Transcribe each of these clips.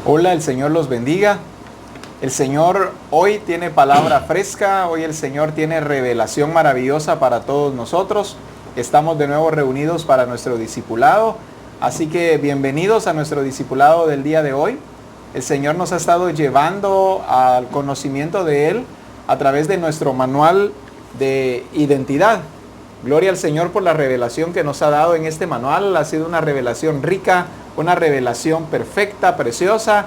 Hola, el Señor los bendiga. El Señor hoy tiene palabra fresca, hoy el Señor tiene revelación maravillosa para todos nosotros. Estamos de nuevo reunidos para nuestro discipulado, así que bienvenidos a nuestro discipulado del día de hoy. El Señor nos ha estado llevando al conocimiento de Él a través de nuestro manual de identidad. Gloria al Señor por la revelación que nos ha dado en este manual. Ha sido una revelación rica, una revelación perfecta, preciosa,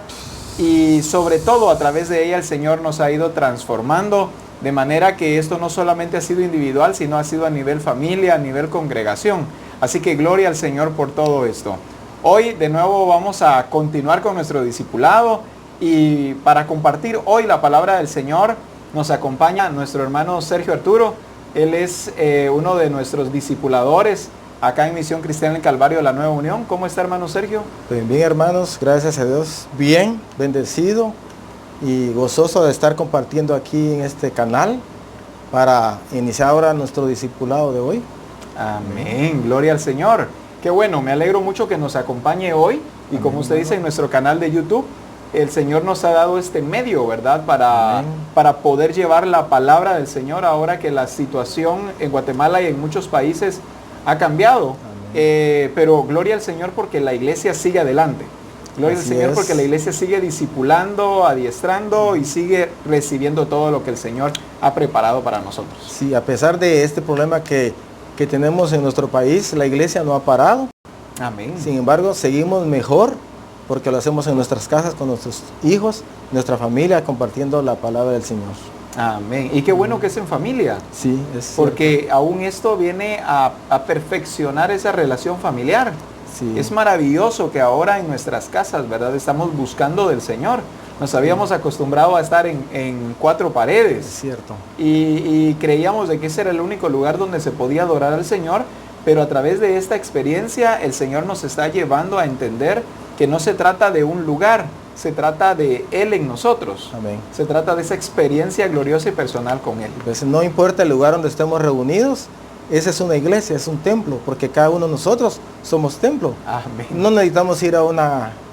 y sobre todo a través de ella el Señor nos ha ido transformando, de manera que esto no solamente ha sido individual, sino ha sido a nivel familia, a nivel congregación. Así que gloria al Señor por todo esto. Hoy de nuevo vamos a continuar con nuestro discipulado, y para compartir hoy la palabra del Señor nos acompaña nuestro hermano Sergio Arturo. Él es uno de nuestros discipuladores acá en Misión Cristiana del Calvario de la Nueva Unión. ¿Cómo está, hermano Sergio? Pues bien, hermanos, gracias a Dios. Bien, bendecido y gozoso de estar compartiendo aquí en este canal para iniciar ahora nuestro discipulado de hoy. Amén, gloria al Señor. Qué bueno, me alegro mucho que nos acompañe hoy. Y como usted dice, en nuestro canal de YouTube, el Señor nos ha dado este medio, ¿verdad? Para poder llevar la palabra del Señor ahora que la situación en Guatemala y en muchos países ha cambiado. Pero gloria al Señor porque la iglesia sigue adelante. Gloria al Señor porque la iglesia sigue discipulando, adiestrando y sigue recibiendo todo lo que el Señor ha preparado para nosotros. Sí, a pesar de este problema que tenemos en nuestro país, la iglesia no ha parado. Amén. Sin embargo, seguimos mejor porque lo hacemos en nuestras casas con nuestros hijos, nuestra familia, compartiendo la palabra del Señor. Amén. Y qué bueno que es en familia. Sí, es porque cierto. aún esto viene a perfeccionar esa relación familiar. Sí. Es maravilloso que ahora en nuestras casas, ¿verdad? Estamos buscando del Señor. Nos habíamos acostumbrado a estar en cuatro paredes. Es cierto. Y creíamos de que ese era el único lugar donde se podía adorar al Señor. Pero a través de esta experiencia, el Señor nos está llevando a entender que no se trata de un lugar, se trata de Él en nosotros. Amén. Se trata de esa experiencia gloriosa y personal con Él. Pues no importa el lugar donde estemos reunidos, esa es una iglesia, es un templo, porque cada uno de nosotros somos templo. Amén. No necesitamos ir a un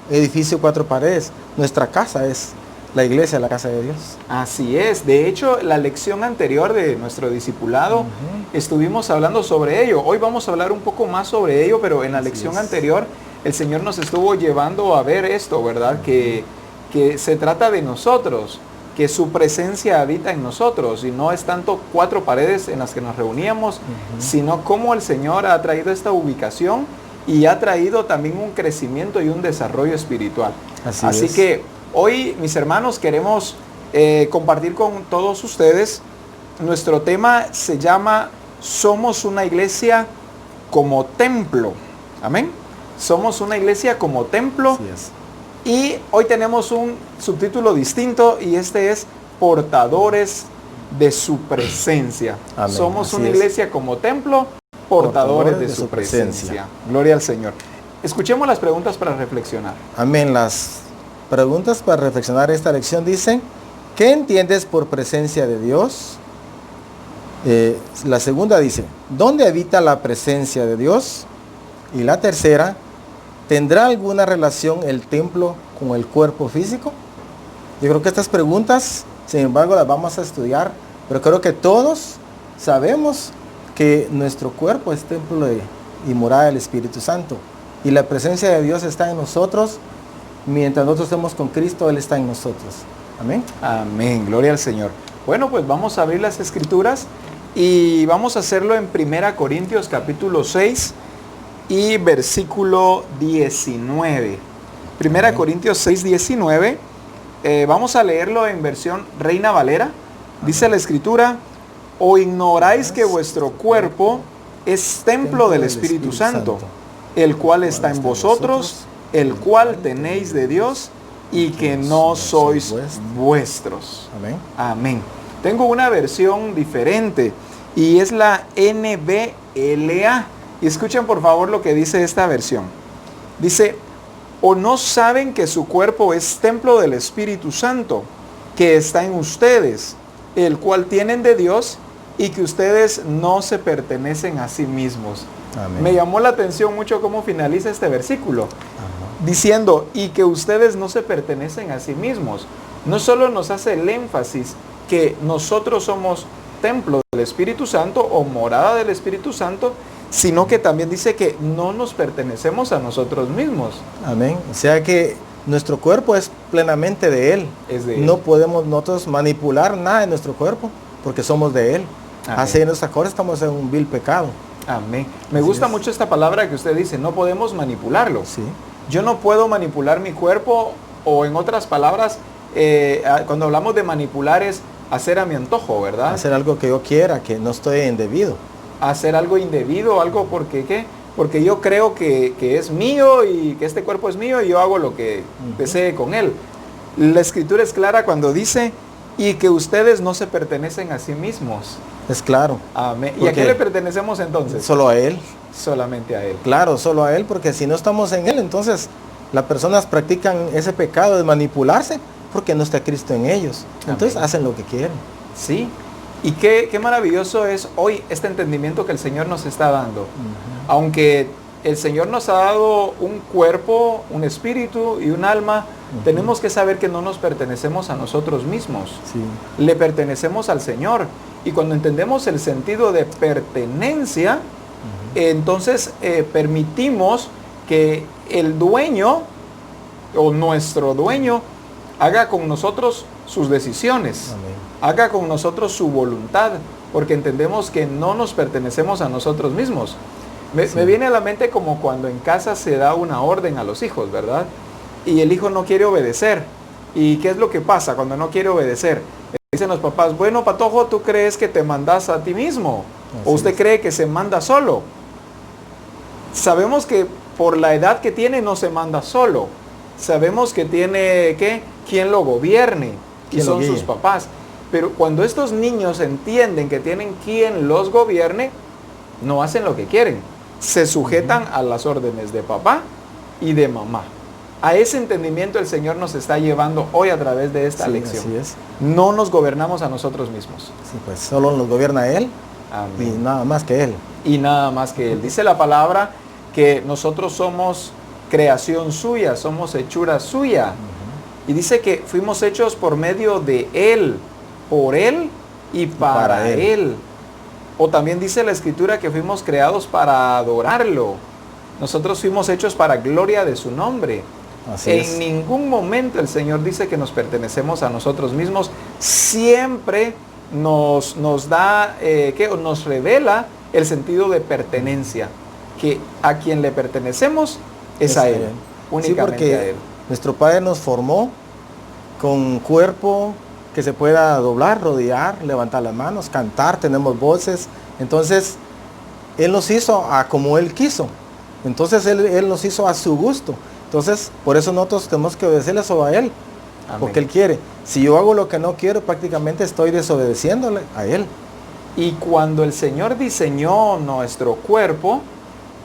edificio cuatro paredes, nuestra casa es la iglesia, la casa de Dios. Así es. De hecho, la lección anterior de nuestro discipulado, estuvimos hablando sobre ello. Hoy vamos a hablar un poco más sobre ello, pero en la lección anterior el Señor nos estuvo llevando a ver esto, ¿verdad? Que se trata de nosotros, que su presencia habita en nosotros, y no es tanto cuatro paredes en las que nos reuníamos, sino cómo el Señor ha traído esta ubicación y ha traído también un crecimiento y un desarrollo espiritual. Así que hoy, mis hermanos, queremos compartir con todos ustedes. Nuestro tema se llama Somos una iglesia como templo. Amén. Somos una iglesia como templo. Y hoy tenemos un subtítulo distinto, y este es Portadores de su presencia. Amén. Somos una iglesia como templo, portadores de su presencia. Gloria al Señor. Escuchemos las preguntas para reflexionar. Amén. Las preguntas para reflexionar esta lección dicen: ¿qué entiendes por presencia de Dios? La segunda dice: ¿dónde habita la presencia de Dios? Y la tercera: ¿tendrá alguna relación el templo con el cuerpo físico? Yo creo que estas preguntas, sin embargo, las vamos a estudiar, pero creo que todos sabemos que nuestro cuerpo es templo y morada del Espíritu Santo. Y la presencia de Dios está en nosotros. Mientras nosotros estemos con Cristo, Él está en nosotros. Amén. Amén. Gloria al Señor. Bueno, pues vamos a abrir las Escrituras y vamos a hacerlo en 1 Corintios capítulo 6 y versículo 19. 1 Corintios 6, 19. Vamos a leerlo en versión Reina Valera. Dice la Escritura: ¿o ignoráis que vuestro cuerpo es templo del Espíritu Santo, el cual está en vosotros, el cual tenéis de Dios, y que no sois vuestros? Amén. Amén. Tengo una versión diferente, y es la NBLA. Y escuchen por favor lo que dice esta versión. Dice: ¿o no saben que su cuerpo es templo del Espíritu Santo, que está en ustedes, el cual tienen de Dios, y que ustedes no se pertenecen a sí mismos? Amén. Me llamó la atención mucho cómo finaliza este versículo. diciendo, y que ustedes no se pertenecen a sí mismos. No solo nos hace el énfasis que nosotros somos templo del Espíritu Santo o morada del Espíritu Santo, sino que también dice que no nos pertenecemos a nosotros mismos. Amén. O sea que nuestro cuerpo es plenamente de Él. Es de Él. No podemos nosotros manipular nada de nuestro cuerpo porque somos de Él. Amén. Haciendo estas cosas estamos en un vil pecado. Amén. Me Así gusta es. mucho esta palabra que usted dice, no podemos manipularlo. Sí. Yo no puedo manipular mi cuerpo, o en otras palabras, cuando hablamos de manipular es hacer a mi antojo, ¿verdad? Hacer algo que yo quiera, que no estoy indebido. Hacer algo indebido, algo porque ¿qué? Porque yo creo que es mío y que este cuerpo es mío y yo hago lo que desee con él. La escritura es clara cuando dice, y que ustedes no se pertenecen a sí mismos. Es claro. Amén. ¿Y ¿Por a qué qué? le pertenecemos entonces? Solo a Él. Solamente a Él. Claro, solo a Él, porque si no estamos en Él, entonces las personas practican ese pecado de manipularse porque no está Cristo en ellos. Entonces Amén. hacen lo que quieren. Sí. Y qué maravilloso es hoy este entendimiento que el Señor nos está dando. Aunque el Señor nos ha dado un cuerpo, un espíritu y un alma, tenemos que saber que no nos pertenecemos a nosotros mismos. Sí. Le pertenecemos al Señor. Y cuando entendemos el sentido de pertenencia, entonces permitimos que el dueño o nuestro dueño haga con nosotros sus decisiones, Amén. haga con nosotros su voluntad, porque entendemos que no nos pertenecemos a nosotros mismos. Me viene a la mente como cuando en casa se da una orden a los hijos, ¿verdad? Y el hijo no quiere obedecer. ¿Y qué es lo que pasa cuando no quiere obedecer? Dicen los papás, bueno, Patojo, ¿tú crees que te mandas a ti mismo? ¿O Así usted es. cree que se manda solo? Sabemos que por la edad que tiene no se manda solo. Sabemos que tiene quien lo gobierne, y Quien lo son guíe. sus papás. Pero cuando estos niños entienden que tienen quien los gobierne, no hacen lo que quieren. Se sujetan a las órdenes de papá y de mamá. A ese entendimiento el Señor nos está llevando hoy a través de esta Sí, lección. así es. No nos gobernamos a nosotros mismos. Sí, pues solo nos gobierna Él y Amén. nada más que Él. Y nada más que Él. Dice la palabra que nosotros somos creación suya, somos hechura suya. Y dice que fuimos hechos por medio de Él, por Él y para Él. Él. O también dice la Escritura que fuimos creados para adorarlo. Nosotros fuimos hechos para gloria de su nombre. Así En es. ningún momento el Señor dice que nos pertenecemos a nosotros mismos. Siempre nos da, nos revela el sentido de pertenencia. Que a quien le pertenecemos es a Él. Sí, Únicamente porque a Él. nuestro Padre nos formó con cuerpo que se pueda doblar, rodear, levantar las manos, cantar, tenemos voces. Entonces, Él nos hizo a como Él quiso. Entonces, Él nos hizo a su gusto. Entonces, por eso nosotros tenemos que obedecerle eso a Él. Amén. Porque Él quiere. Si yo hago lo que no quiero, prácticamente estoy desobedeciéndole a Él. Y cuando el Señor diseñó nuestro cuerpo,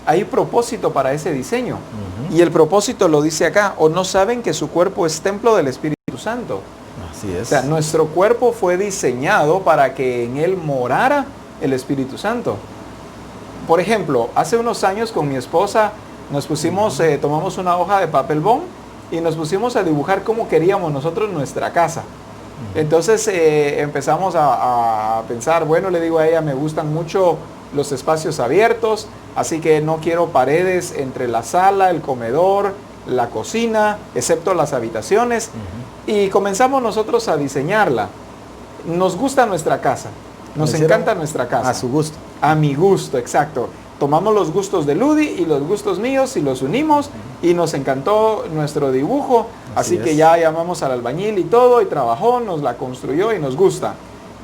hay propósito para ese diseño. Y el propósito lo dice acá, o no saben que su cuerpo es templo del Espíritu Santo. Así es. O sea, nuestro cuerpo fue diseñado para que en él morara el Espíritu Santo. Por ejemplo, hace unos años con mi esposa nos pusimos, tomamos una hoja de papel bond y nos pusimos a dibujar cómo queríamos nosotros nuestra casa. Entonces empezamos a pensar, bueno, le digo a ella, me gustan mucho los espacios abiertos, así que no quiero paredes entre la sala, el comedor, la cocina, excepto las habitaciones. Y comenzamos nosotros a diseñarla. Nos gusta nuestra casa, nos Lo hicieron encanta nuestra casa. a su gusto. A mi gusto, exacto. Tomamos los gustos de Ludi y los gustos míos y los unimos y nos encantó nuestro dibujo. Así que es. ya llamamos al albañil y todo y trabajó, nos la construyó y nos gusta.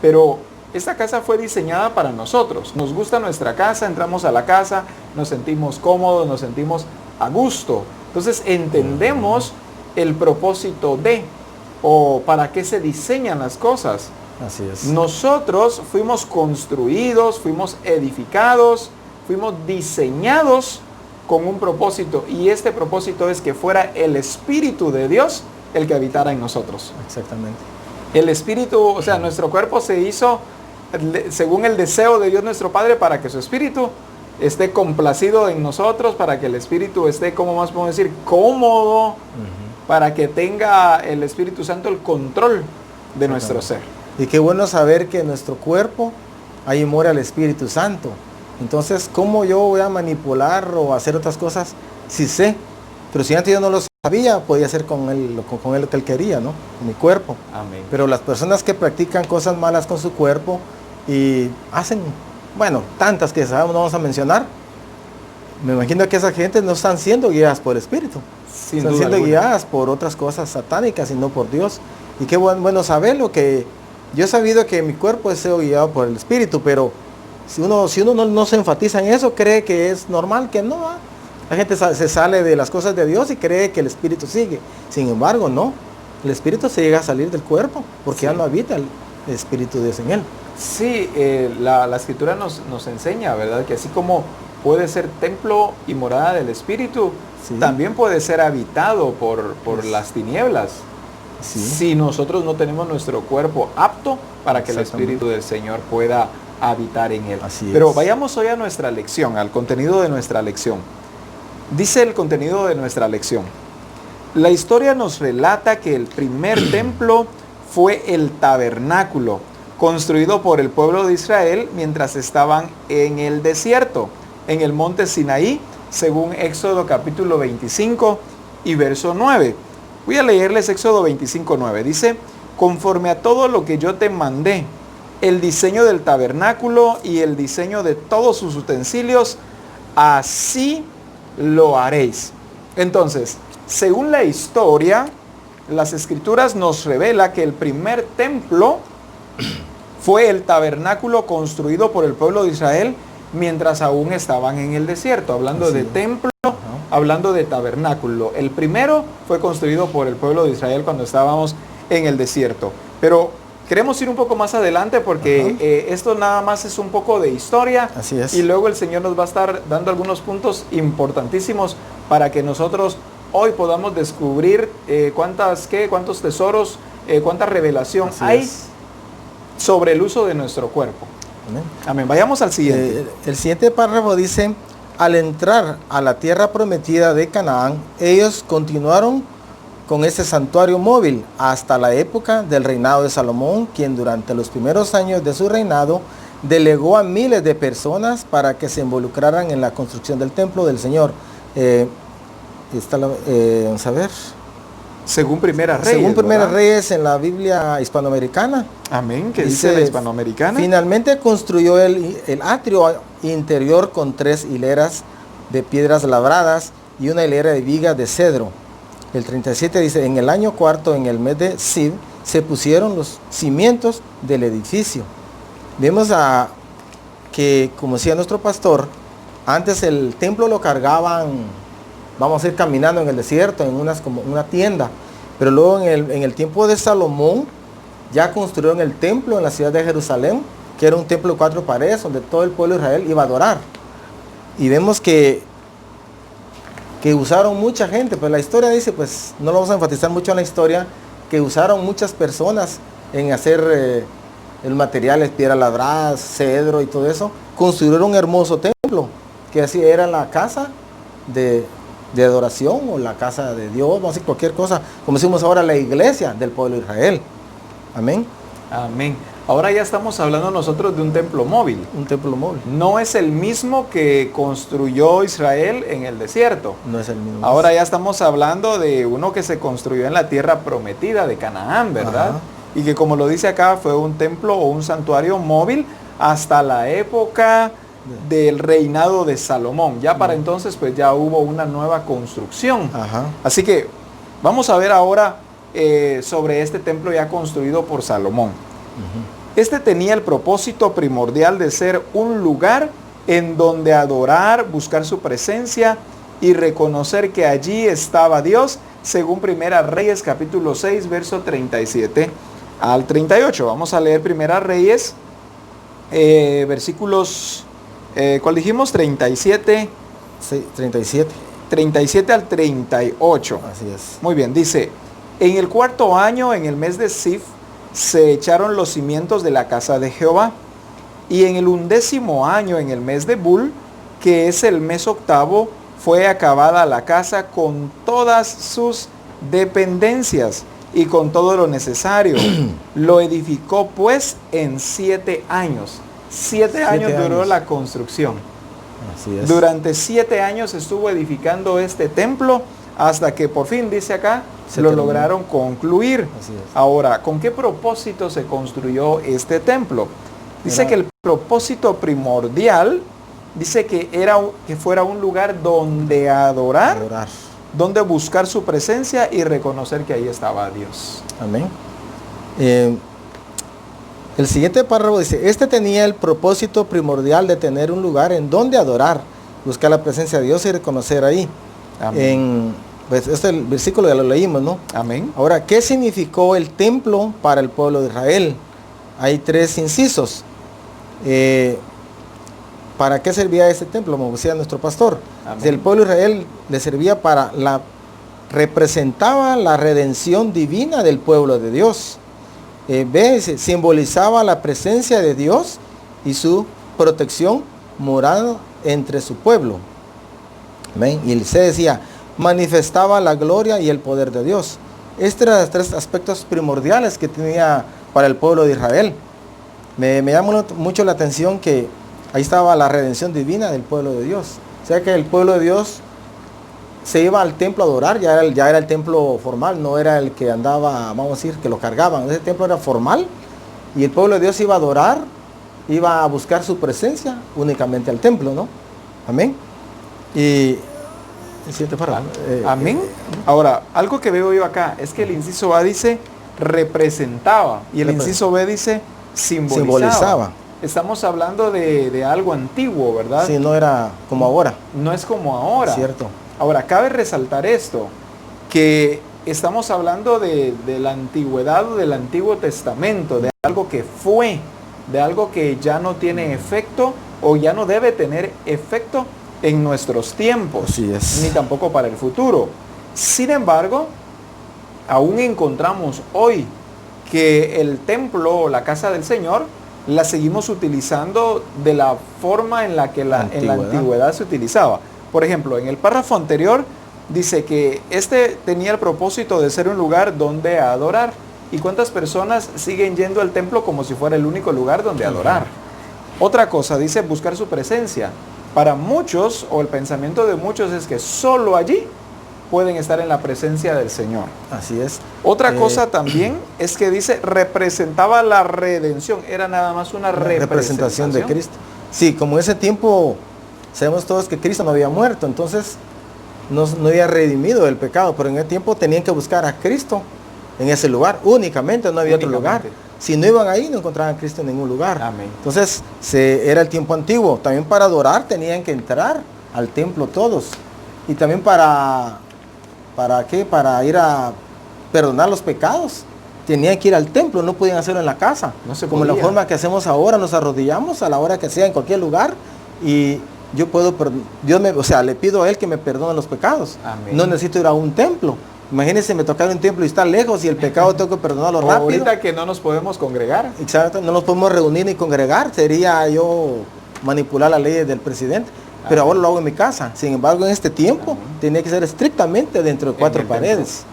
Pero esta casa fue diseñada para nosotros. Nos gusta nuestra casa, entramos a la casa, nos sentimos cómodos, nos sentimos a gusto. Entonces entendemos el propósito de o para qué se diseñan las cosas. Así es. Nosotros fuimos construidos, fuimos edificados, fuimos diseñados con un propósito. Y este propósito es que fuera el Espíritu de Dios el que habitara en nosotros. Exactamente. El Espíritu, o sea, nuestro cuerpo se hizo según el deseo de Dios nuestro Padre para que su Espíritu esté complacido en nosotros, para que el Espíritu esté, ¿cómo más podemos decir? Cómodo, para que tenga el Espíritu Santo el control de nuestro ser. Y qué bueno saber que en nuestro cuerpo ahí mora el Espíritu Santo. Entonces, ¿cómo yo voy a manipular o hacer otras cosas? Sí sé, pero si antes yo no lo sabía, podía hacer con él lo que él quería, ¿no? Con mi cuerpo. Amén. Pero las personas que practican cosas malas con su cuerpo y hacen, bueno, tantas que sabemos, no vamos a mencionar, me imagino que esa gente no están siendo guiadas por el Espíritu. Sin están duda siendo alguna. guiadas por otras cosas satánicas y no por Dios. Y qué bueno saberlo, que yo he sabido que mi cuerpo es sido guiado por el Espíritu, pero si uno no se enfatiza en eso, cree que es normal, que no. La gente se sale de las cosas de Dios y cree que el Espíritu sigue. Sin embargo, no. El Espíritu se llega a salir del cuerpo, porque Sí. ya no habita el Espíritu de Dios en él. Sí, la Escritura nos enseña, ¿verdad? Que así como puede ser templo y morada del Espíritu, Sí. también puede ser habitado por Pues, las tinieblas. Sí. Si nosotros no tenemos nuestro cuerpo apto para que el Exactamente. Espíritu del Señor pueda habitar en él. Así Pero es. vayamos hoy a nuestra lección, al contenido de nuestra lección. Dice el contenido de nuestra lección: la historia nos relata que el primer templo fue el tabernáculo, construido por el pueblo de Israel mientras estaban en el desierto, en el monte Sinaí, según Éxodo capítulo 25 y verso 9. Voy a leerles Éxodo 25, 9. Dice: conforme a todo lo que yo te mandé, el diseño del tabernáculo y el diseño de todos sus utensilios, así lo haréis. Entonces, según la historia, las Escrituras nos revela que el primer templo fue el tabernáculo construido por el pueblo de Israel mientras aún estaban en el desierto. Hablando Así de es. templo, Ajá. hablando de tabernáculo. El primero fue construido por el pueblo de Israel cuando estábamos en el desierto. Pero queremos ir un poco más adelante porque esto nada más es un poco de historia. Así es. Y luego el Señor nos va a estar dando algunos puntos importantísimos para que nosotros hoy podamos descubrir cuántos tesoros, cuánta revelación Así hay es. sobre el uso de nuestro cuerpo. Amén. Amén. Vayamos al siguiente. El siguiente párrafo dice: al entrar a la tierra prometida de Canaán, ellos continuaron con este santuario móvil hasta la época del reinado de Salomón, quien durante los primeros años de su reinado delegó a miles de personas para que se involucraran en la construcción del templo del Señor. Vamos a ver. Según Primera Reyes. Según Primera ¿verdad? Reyes en la Biblia hispanoamericana, Amén. ¿Qué dice la hispanoamericana? finalmente construyó el atrio interior con 3 hileras de piedras labradas y una hilera de vigas de cedro. El 37 dice: en el año cuarto, en el mes de Sib, se pusieron los cimientos del edificio. Vemos que, como decía nuestro pastor, antes el templo lo cargaban, vamos a ir caminando en el desierto, como una tienda. Pero luego en el tiempo de Salomón, ya construyeron el templo en la ciudad de Jerusalén, que era un templo de 4 paredes, donde todo el pueblo de Israel iba a adorar. Y vemos que usaron mucha gente, pues la historia dice, pues no lo vamos a enfatizar mucho en la historia, que usaron muchas personas en hacer el material, piedras labradas, cedro y todo eso. Construyeron un hermoso templo, que así era la casa de adoración, o la casa de Dios, vamos a decir cualquier cosa, como decimos ahora, la iglesia del pueblo de Israel. Amén. Amén. Ahora ya estamos hablando nosotros de un templo móvil. Un templo móvil. No es el mismo que construyó Israel en el desierto. No es el mismo. Ahora ya estamos hablando de uno que se construyó en la tierra prometida de Canaán, ¿verdad? Ajá. Y que, como lo dice acá, fue un templo o un santuario móvil hasta la época del reinado de Salomón. Ya para entonces pues ya hubo una nueva construcción. Ajá. Así que vamos a ver ahora sobre este templo ya construido por Salomón. Este tenía el propósito primordial de ser un lugar en donde adorar, buscar su presencia y reconocer que allí estaba Dios, según Primera Reyes capítulo 6, verso 37 al 38. Vamos a leer Primera Reyes, versículos, ¿cuál dijimos? 37, Sí, 37. 37 al 38. Así es. Muy bien, dice: en el cuarto año, en el mes de Sif, se echaron los cimientos de la casa de Jehová. Y en el 11º año, en el mes de Bul, que es el mes octavo, fue acabada la casa con todas sus dependencias y con todo lo necesario. Lo edificó pues en 7 años. 7 años duró la construcción. Así es. Durante 7 años estuvo edificando este templo hasta que por fin, dice acá, Se lo terminó. lograron concluir. Así es. Ahora, ¿con qué propósito se construyó este templo? Dice Era- que el propósito primordial, dice que era que fuera un lugar donde adorar, Adorar. donde buscar su presencia y reconocer que ahí estaba Dios. Amén. El siguiente párrafo dice, este tenía el propósito primordial de tener un lugar en donde adorar, buscar la presencia de Dios y reconocer ahí. Amén. Pues este el versículo ya lo leímos, ¿no? Amén. Ahora, ¿qué significó el templo para el pueblo de Israel? Hay 3 incisos. ¿Para qué servía este templo? Como decía nuestro pastor. Amén. El pueblo de Israel le servía representaba la redención divina del pueblo de Dios. Dice, simbolizaba la presencia de Dios y su protección moral entre su pueblo. Amén. Y se decía, manifestaba la gloria y el poder de Dios. Estos eran los 3 aspectos primordiales que tenía para el pueblo de Israel. Me llama mucho la atención que ahí estaba la redención divina del pueblo de Dios. O sea que el pueblo de Dios se iba al templo a adorar, ya era el templo formal, no era el que andaba, vamos a decir, que lo cargaban. Ese templo era formal y el pueblo de Dios iba a adorar, iba a buscar su presencia únicamente al templo, ¿no? Amén. Y el siguiente párrafo. Amén. Ahora, algo que veo yo acá es que el inciso A dice representaba y el inciso B dice simbolizaba. Estamos hablando de algo antiguo, ¿verdad? Sí, no era como ahora. No es como ahora. Cierto. Ahora, cabe resaltar esto, que estamos hablando de la antigüedad o del Antiguo Testamento, de algo que fue, de algo que ya no tiene efecto o ya no debe tener efecto en nuestros tiempos, Así es. ni tampoco para el futuro. Sin embargo, aún encontramos hoy que el templo o la casa del Señor la seguimos utilizando de la forma en la que en la antigüedad se utilizaba. Por ejemplo, en el párrafo anterior dice que este tenía el propósito de ser un lugar donde adorar. ¿Y cuántas personas siguen yendo al templo como si fuera el único lugar donde adorar? Otra cosa, dice buscar su presencia. Para muchos, o el pensamiento de muchos es que solo allí pueden estar en la presencia del Señor. Así es. Otra cosa también es que dice representaba la redención. Era nada más una representación de Cristo. Sí, como en ese tiempo sabemos todos que Cristo no había muerto, entonces no había redimido el pecado, pero en ese tiempo tenían que buscar a Cristo en ese lugar, únicamente, no había otro lugar. Si no iban ahí, no encontraban a Cristo en ningún lugar. Amén. Entonces, era el tiempo antiguo. También para adorar tenían que entrar al templo todos. Y también ¿para qué? Para ir a perdonar los pecados. Tenían que ir al templo, no podían hacerlo en la casa. No se Como podía. la forma que hacemos ahora, nos arrodillamos a la hora que sea en cualquier lugar y yo puedo, le pido a Él que me perdone los pecados. Amén. No necesito ir a un templo. Imagínense, me tocar un templo y estar lejos y el pecado tengo que perdonarlo rápido. Ahorita que no nos podemos congregar. Exacto, no nos podemos reunir ni congregar, sería yo manipular las leyes del presidente. Pero ahora lo hago en mi casa. Sin embargo, en este tiempo tenía que ser estrictamente dentro de 4 paredes.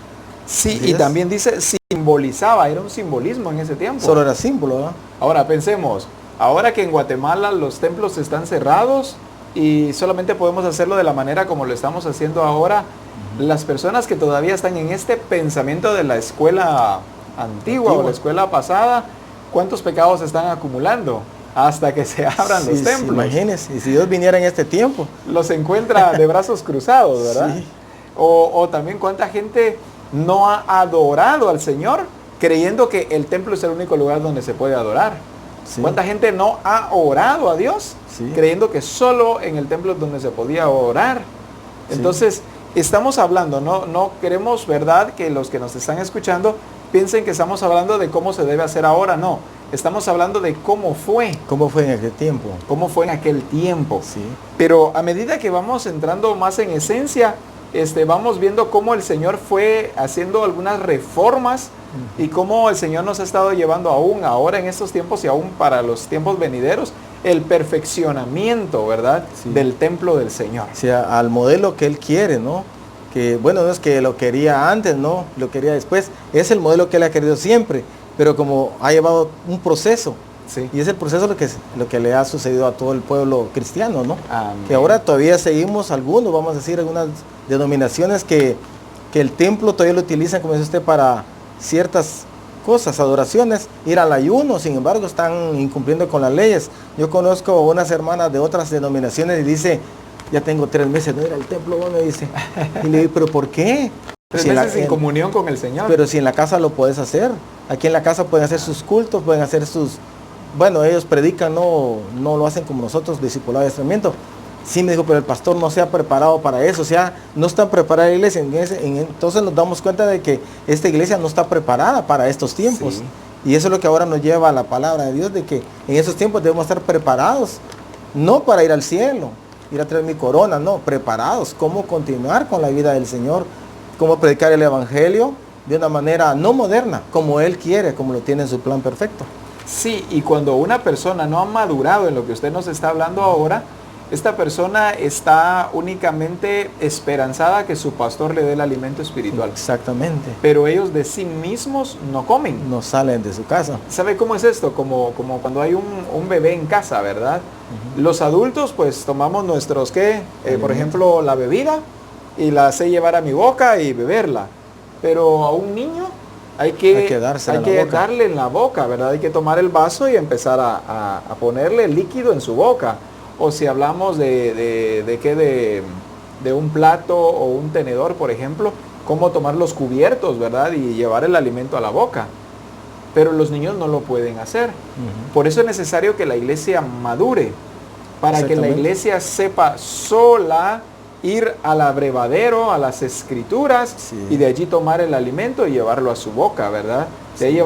Sí, y también dice simbolizaba, era un simbolismo en ese tiempo. Solo era símbolo, ¿no? Ahora pensemos, ahora que en Guatemala los templos están cerrados y solamente podemos hacerlo de la manera como lo estamos haciendo ahora, las personas que todavía están en este pensamiento de la escuela antigua o la escuela pasada, ¿cuántos pecados están acumulando? Hasta que se abran los templos. Sí, imagínense, y si Dios viniera en este tiempo. Los encuentra de brazos cruzados, ¿verdad? Sí. O también cuánta gente no ha adorado al Señor creyendo que el templo es el único lugar donde se puede adorar. Sí. ¿Cuánta gente no ha orado a Dios creyendo que solo en el templo es donde se podía orar? Entonces, estamos hablando, no queremos, ¿verdad?, que los que nos están escuchando piensen que estamos hablando de cómo se debe hacer ahora, no. Estamos hablando de cómo fue. ¿Cómo fue en aquel tiempo? Cómo fue en aquel tiempo. Sí. Pero a medida que vamos entrando más en esencia, vamos viendo cómo el Señor fue haciendo algunas reformas y cómo el Señor nos ha estado llevando aún ahora en estos tiempos y aún para los tiempos venideros el perfeccionamiento, ¿verdad? Sí. Del templo del Señor. O sea, al modelo que Él quiere, ¿no? Que bueno, no es que lo quería antes, no, lo quería después. Es el modelo que Él ha querido siempre, pero como ha llevado un proceso. Sí. Y es el proceso lo que le ha sucedido a todo el pueblo cristiano, ¿no? Amén. Que ahora todavía seguimos algunos, vamos a decir, algunas denominaciones que el templo todavía lo utilizan, como dice usted, para ciertas cosas, adoraciones, ir al ayuno, sin embargo están incumpliendo con las leyes. Yo conozco unas hermanas de otras denominaciones y dice, ya tengo 3 meses de ir al templo, me dice. Y le digo, ¿pero por qué? 3 meses sin comunión con el Señor. Pero si en la casa lo puedes hacer. Aquí en la casa pueden hacer sus cultos, pueden hacer sus... Bueno, ellos predican, no lo hacen como nosotros, discipulado y adiestramiento. Sí, me dijo, pero el pastor no se ha preparado para eso, o sea, no está preparada la iglesia. Entonces nos damos cuenta de que esta iglesia no está preparada para estos tiempos. Sí. Y eso es lo que ahora nos lleva a la palabra de Dios, de que en esos tiempos debemos estar preparados, no para ir al cielo, ir a traer mi corona, no, preparados, cómo continuar con la vida del Señor, cómo predicar el evangelio de una manera no moderna, como Él quiere, como lo tiene en su plan perfecto. Sí, y cuando una persona no ha madurado en lo que usted nos está hablando ahora, esta persona está únicamente esperanzada que su pastor le dé el alimento espiritual. Exactamente. Pero ellos de sí mismos no comen. No salen de su casa. ¿Sabe cómo es esto? Como cuando hay un bebé en casa, ¿verdad? Los adultos pues tomamos nuestros, por ejemplo, la bebida y la sé llevar a mi boca y beberla. Pero a un niño hay que darle en la boca, ¿verdad? Hay que tomar el vaso y empezar a ponerle líquido en su boca. O si hablamos de un plato o un tenedor, por ejemplo, cómo tomar los cubiertos, ¿verdad? Y llevar el alimento a la boca. Pero los niños no lo pueden hacer. Por eso es necesario que la iglesia madure, para que la iglesia sepa sola ir al abrevadero, a las escrituras, sí, y de allí tomar el alimento y llevarlo a su boca, ¿verdad? Sí.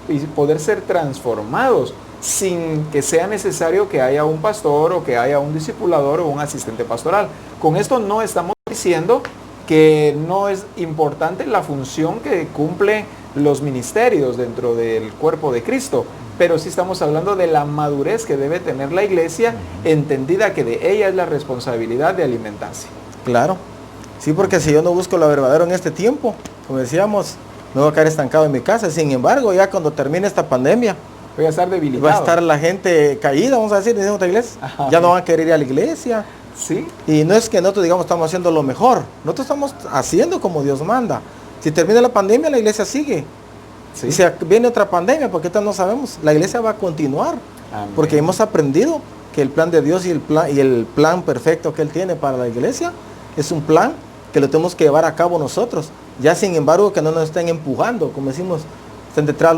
Y poder ser transformados sin que sea necesario que haya un pastor o que haya un discipulador o un asistente pastoral. Con esto no estamos diciendo que no es importante la función que cumple los ministerios dentro del cuerpo de Cristo, pero sí estamos hablando de la madurez que debe tener la iglesia, entendida que de ella es la responsabilidad de alimentarse. Claro, sí, porque si yo no busco lo verdadero en este tiempo, como decíamos, no voy a caer estancado en mi casa. Sin embargo, ya cuando termine esta pandemia, voy a estar debilitado. Va a estar la gente caída, vamos a decir, en otra iglesia. Ajá. Ya no van a querer ir a la iglesia. Sí. Y no es que nosotros digamos estamos haciendo lo mejor, nosotros estamos haciendo como Dios manda. Si termina la pandemia, la iglesia sigue. Sí. Y si viene otra pandemia, porque ahorita no sabemos, la iglesia va a continuar. Amén. Porque hemos aprendido que el plan de Dios y el plan perfecto que Él tiene para la iglesia es un plan que lo tenemos que llevar a cabo nosotros. Ya sin embargo que no nos estén empujando, como decimos, estén detrás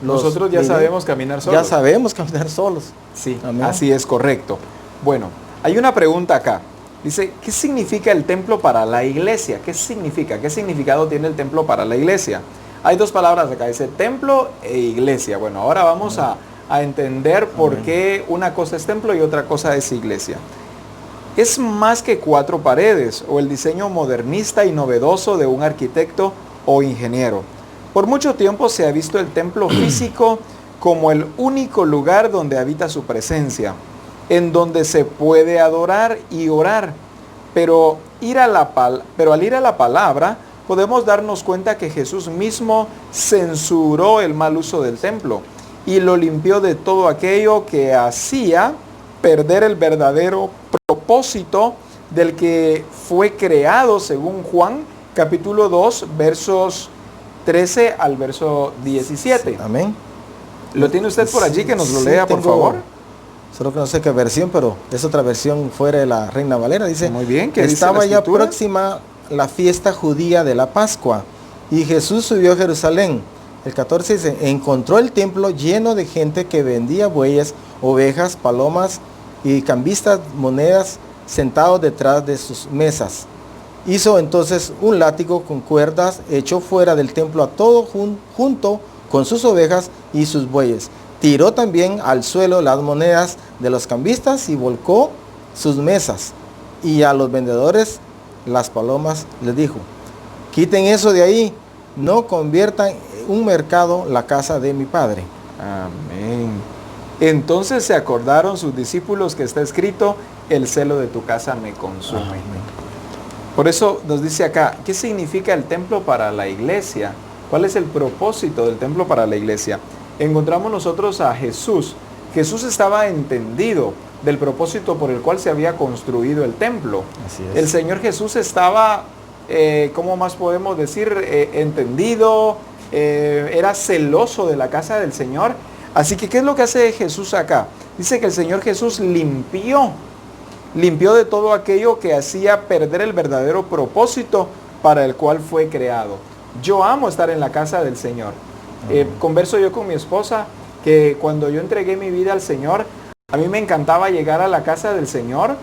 nosotros ya sabemos caminar solos. Ya sabemos caminar solos. Sí, amén. Así es, correcto. Bueno, hay una pregunta acá. Dice, ¿qué significa el templo para la iglesia? ¿Qué significa? ¿Qué significado tiene el templo para la iglesia? Hay 2 palabras acá, dice templo e iglesia. Bueno, ahora vamos a entender por qué una cosa es templo y otra cosa es iglesia. Es más que 4 paredes o el diseño modernista y novedoso de un arquitecto o ingeniero. Por mucho tiempo se ha visto el templo físico como el único lugar donde habita su presencia, en donde se puede adorar y orar. Pero al ir a la palabra, podemos darnos cuenta que Jesús mismo censuró el mal uso del templo y lo limpió de todo aquello que hacía perder el verdadero propósito del que fue creado, según Juan, capítulo 2, versos 13 al verso 17. Sí, amén. ¿Lo tiene usted por allí? Que nos lo lea, por favor. Solo que no sé qué versión, pero es otra versión fuera de la Reina Valera. Dice, muy bien, ¿qué estaba dice ya próxima la fiesta judía de la Pascua y Jesús subió a Jerusalén. El 14 dice, encontró el templo lleno de gente que vendía bueyes, ovejas, palomas y cambistas monedas sentados detrás de sus mesas. Hizo entonces un látigo con cuerdas, echó fuera del templo a todo junto con sus ovejas y sus bueyes. Tiró también al suelo las monedas de los cambistas y volcó sus mesas. Y a los vendedores las palomas les dijo, quiten eso de ahí, no conviertan un mercado la casa de mi padre. Amén. Entonces se acordaron sus discípulos que está escrito, el celo de tu casa me consume. Por eso nos dice acá, ¿qué significa el templo para la iglesia? ¿Cuál es el propósito del templo para la iglesia? Encontramos nosotros a Jesús. Jesús estaba entendido del propósito por el cual se había construido el templo. Así es. El Señor Jesús estaba, ¿cómo más podemos decir? Entendido, era celoso de la casa del Señor. Así que, ¿qué es lo que hace Jesús acá? Dice que el Señor Jesús limpió de todo aquello que hacía perder el verdadero propósito para el cual fue creado. Yo amo estar en la casa del Señor. Converso yo con mi esposa que cuando yo entregué mi vida al Señor, a mí me encantaba llegar a la casa del Señor,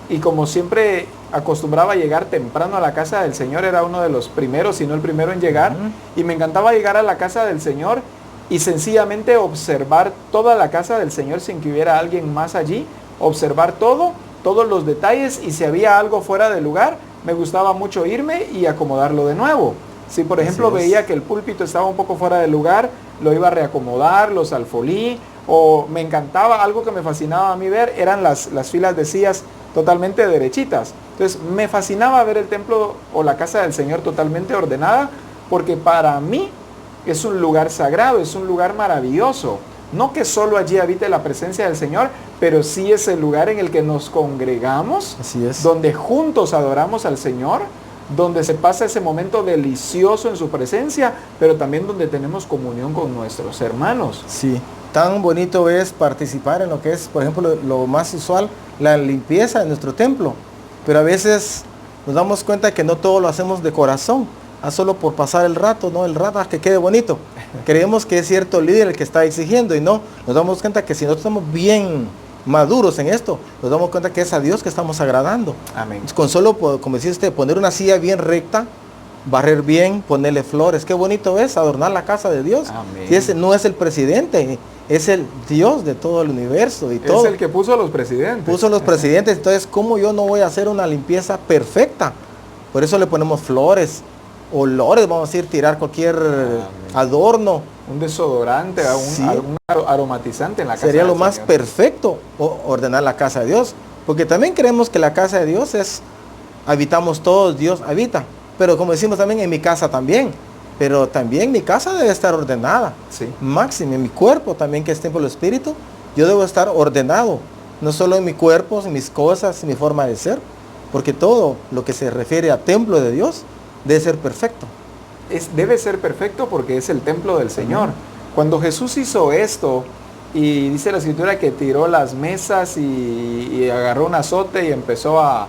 y como siempre acostumbraba a llegar temprano a la casa del Señor, era uno de los primeros, si no el primero en llegar, y me encantaba llegar a la casa del Señor y sencillamente observar toda la casa del Señor sin que hubiera alguien más allí, observar todos los detalles, y si había algo fuera de lugar, me gustaba mucho irme y acomodarlo de nuevo. Si por ejemplo veía que el púlpito estaba un poco fuera de lugar, lo iba a reacomodar, los alfolí, o me encantaba, algo que me fascinaba a mí ver, eran las filas de sillas totalmente derechitas. Entonces me fascinaba ver el templo o la casa del Señor totalmente ordenada, porque para mí es un lugar sagrado, es un lugar maravilloso. No que solo allí habite la presencia del Señor, pero sí es el lugar en el que nos congregamos, Así es. donde juntos adoramos al Señor, donde se pasa ese momento delicioso en su presencia, pero también donde tenemos comunión con nuestros hermanos. Sí, tan bonito es participar en lo que es, por ejemplo, lo más usual, la limpieza de nuestro templo. Pero a veces nos damos cuenta que no todo lo hacemos de corazón, solo por pasar el rato, ¿no? El rato, que quede bonito. Creemos que es cierto líder el que está exigiendo, y no, nos damos cuenta que si nosotros estamos bien maduros en esto, nos damos cuenta que es a Dios que estamos agradando. Amén. Con solo, como decía usted, poner una silla bien recta, barrer bien, ponerle flores, qué bonito es adornar la casa de Dios. Amén. Y ese no es el presidente, es el Dios de todo el universo y todo. Es el que puso a los presidentes. Puso los presidentes, entonces ¿cómo yo no voy a hacer una limpieza perfecta? Por eso le ponemos flores, olores, vamos a decir, tirar cualquier adorno. Un desodorante, Sí. algún aromatizante en la casa. Sería lo del más Señor. perfecto ordenar la casa de Dios, porque también creemos que la casa de Dios es, habitamos todos, Dios habita, pero como decimos también en mi casa también, pero también mi casa debe estar ordenada, Sí. máximo, en mi cuerpo también, que es templo del Espíritu, yo debo estar ordenado, no solo en mi cuerpo, en mis cosas, en mi forma de ser, porque todo lo que se refiere a templo de Dios debe ser perfecto. Debe ser perfecto porque es el templo del Señor. Cuando Jesús hizo esto, y dice la Escritura que tiró las mesas y agarró un azote y empezó a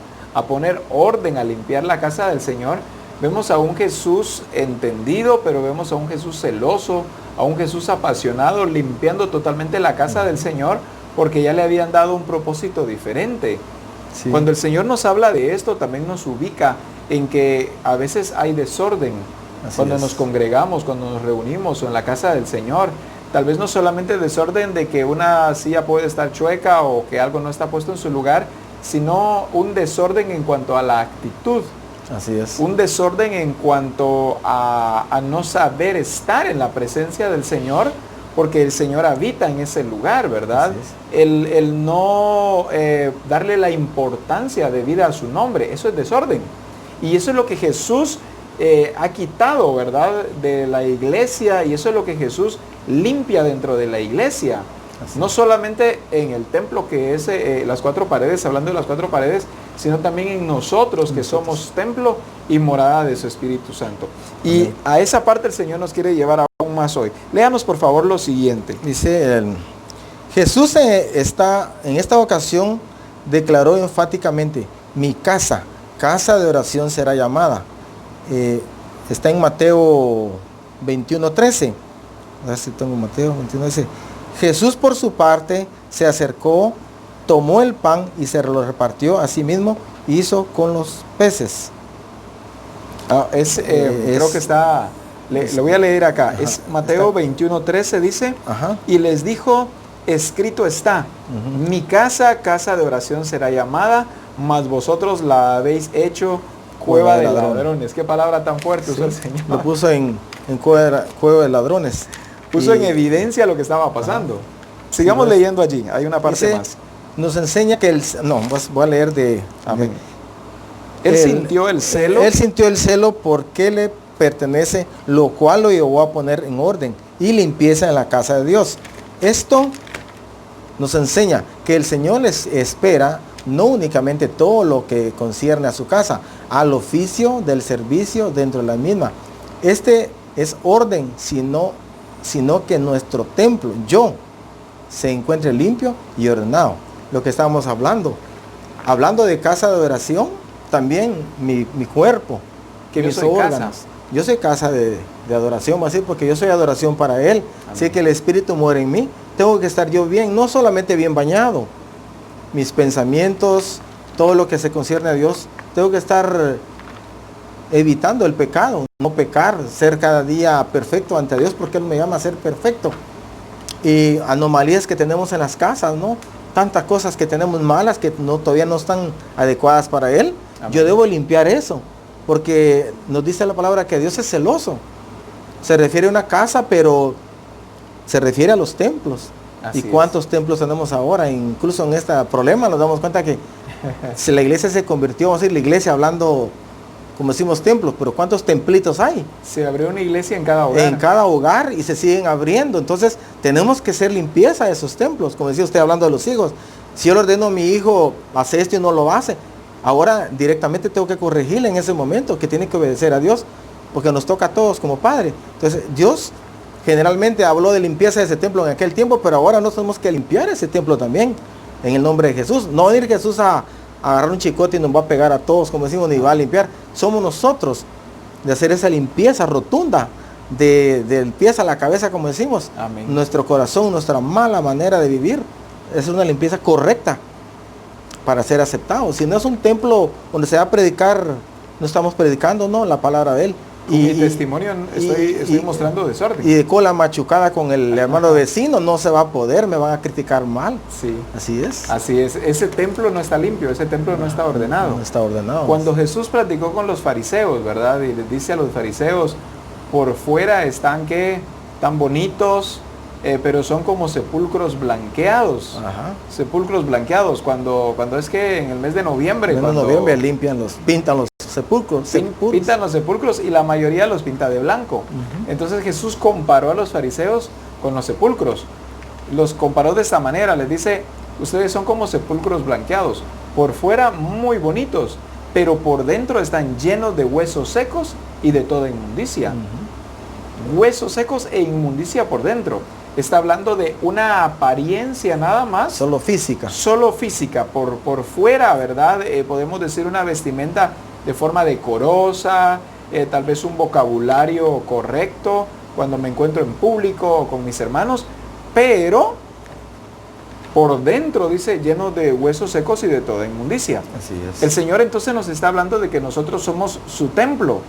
poner orden, a limpiar la casa del Señor, vemos a un Jesús entendido, pero vemos a un Jesús celoso, a un Jesús apasionado, limpiando totalmente la casa del Señor, porque ya le habían dado un propósito diferente. Sí. Cuando el Señor nos habla de esto, también nos ubica en que a veces hay desorden. Así Cuando es. nos congregamos, cuando nos reunimos o en la casa del Señor, tal vez no solamente desorden de que una silla puede estar chueca o que algo no está puesto en su lugar, sino un desorden en cuanto a la actitud, Así es. un desorden en cuanto a no saber estar en la presencia del Señor, porque el Señor habita en ese lugar, ¿verdad? Así El no darle la importancia debida a su nombre, eso es desorden. Y eso es lo que Jesús ha quitado, ¿verdad?, de la iglesia, y eso es lo que Jesús limpia dentro de la iglesia. Así No es. solamente en el templo, que es las cuatro paredes, hablando de las cuatro paredes, sino también en nosotros, que somos templo y morada de su Espíritu Santo. Y Amén. a esa parte el Señor nos quiere llevar aún más hoy. Léanos por favor lo siguiente. Dice, Jesús en esta ocasión declaró enfáticamente, mi casa de oración será llamada. Está en Mateo 21:13. A ver si tengo Mateo 21:13. Jesús por su parte se acercó, tomó el pan y se lo repartió a sí mismo, hizo con los peces. Creo que está, lo voy a leer acá. Ajá, Es Mateo está. 21:13, dice, Ajá. y les dijo, escrito está, Ujú. mi casa de oración será llamada, mas vosotros la habéis hecho cueva de ladrones. Qué palabra tan fuerte usó el Señor. Lo puso en cueva de ladrones. Puso Y- en evidencia lo que estaba pasando. Sigamos Sí, pues, leyendo allí, hay una parte dice, más. nos enseña que voy a leer de... Amén. Él sintió el celo. Él sintió el celo porque le pertenece, lo cual lo llevó a poner en orden y limpieza en la casa de Dios. Esto nos enseña que el Señor les espera no únicamente todo lo que concierne a su casa, al oficio del servicio dentro de la misma. Este es orden, sino que nuestro templo, se encuentre limpio y ordenado. Lo que estábamos hablando de casa de oración, también mi cuerpo, que mis órganos. Yo soy casa de adoración, así, porque yo soy adoración para Él. Así que el Espíritu muere en mí. Tengo que estar yo bien, no solamente bien bañado. Mis pensamientos, todo lo que se concierne a Dios, tengo que estar evitando el pecado, no pecar, ser cada día perfecto ante Dios, porque Él me llama a ser perfecto. Y anomalías que tenemos en las casas, ¿no? Tantas cosas que tenemos malas que todavía no están adecuadas para Él. Amén. Yo debo limpiar eso, porque nos dice la palabra que Dios es celoso. Se refiere a una casa, pero se refiere a los templos. Así ¿Y cuántos templos tenemos ahora? Incluso en este problema nos damos cuenta que si la iglesia se convirtió, vamos a decir, la iglesia hablando, como decimos, templos, pero ¿cuántos templitos hay? Se abrió una iglesia en cada hogar. En cada hogar, y se siguen abriendo. Entonces tenemos que hacer limpieza de esos templos, como decía usted hablando de los hijos. Si yo le ordeno a mi hijo, hace esto y no lo hace, ahora directamente tengo que corregirle en ese momento, que tiene que obedecer a Dios, porque nos toca a todos como padre. Entonces Dios generalmente habló de limpieza de ese templo en aquel tiempo, pero ahora nos tenemos que limpiar ese templo también, en el nombre de Jesús. No va a ir Jesús a agarrar un chicote y nos va a pegar a todos, como decimos, ni va a limpiar. Somos nosotros de hacer esa limpieza rotunda, del pie a la cabeza, como decimos. Amén. Nuestro corazón, nuestra mala manera de vivir, es una limpieza correcta para ser aceptados. Si no es un templo donde se va a predicar, no estamos predicando, no, la palabra de Él. Con mi testimonio estoy mostrando desorden. Y de cola machucada con el hermano vecino, no se va a poder, me van a criticar mal. Sí. Así es. Así es. Ese templo no está limpio, ese templo no está ordenado. No está ordenado. Cuando Jesús platicó con los fariseos, ¿verdad? Y les dice a los fariseos, por fuera están que tan bonitos, pero son como sepulcros blanqueados. Ajá. Sepulcros blanqueados. Cuando es que en el mes de noviembre. En noviembre limpian pintan los sepulcros. Pintan los sepulcros y la mayoría los pinta de blanco. Entonces Jesús comparó a los fariseos con los sepulcros. Los comparó de esta manera. Les dice, ustedes son como sepulcros blanqueados. Por fuera muy bonitos, pero por dentro están llenos de huesos secos y de toda inmundicia. Huesos secos e inmundicia por dentro. Está hablando de una apariencia nada más. Solo física. Solo física. Por fuera, ¿verdad? Podemos decir una vestimenta de forma decorosa, tal vez un vocabulario correcto cuando me encuentro en público o con mis hermanos, pero por dentro, dice, lleno de huesos secos y de toda inmundicia. Así es. El Señor entonces nos está hablando de que nosotros somos su templo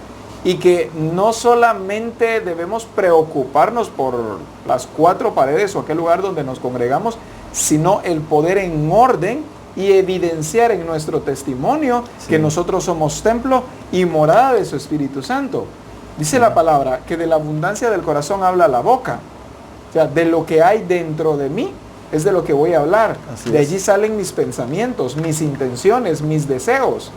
y que no solamente debemos preocuparnos por las 4 paredes o aquel lugar donde nos congregamos, sino el poder en orden y evidenciar en nuestro testimonio que nosotros somos templo y morada de su Espíritu Santo. Dice la palabra que de la abundancia del corazón habla la boca. O sea, de lo que hay dentro de mí es de lo que voy a hablar. De allí salen mis pensamientos, mis intenciones, mis deseos.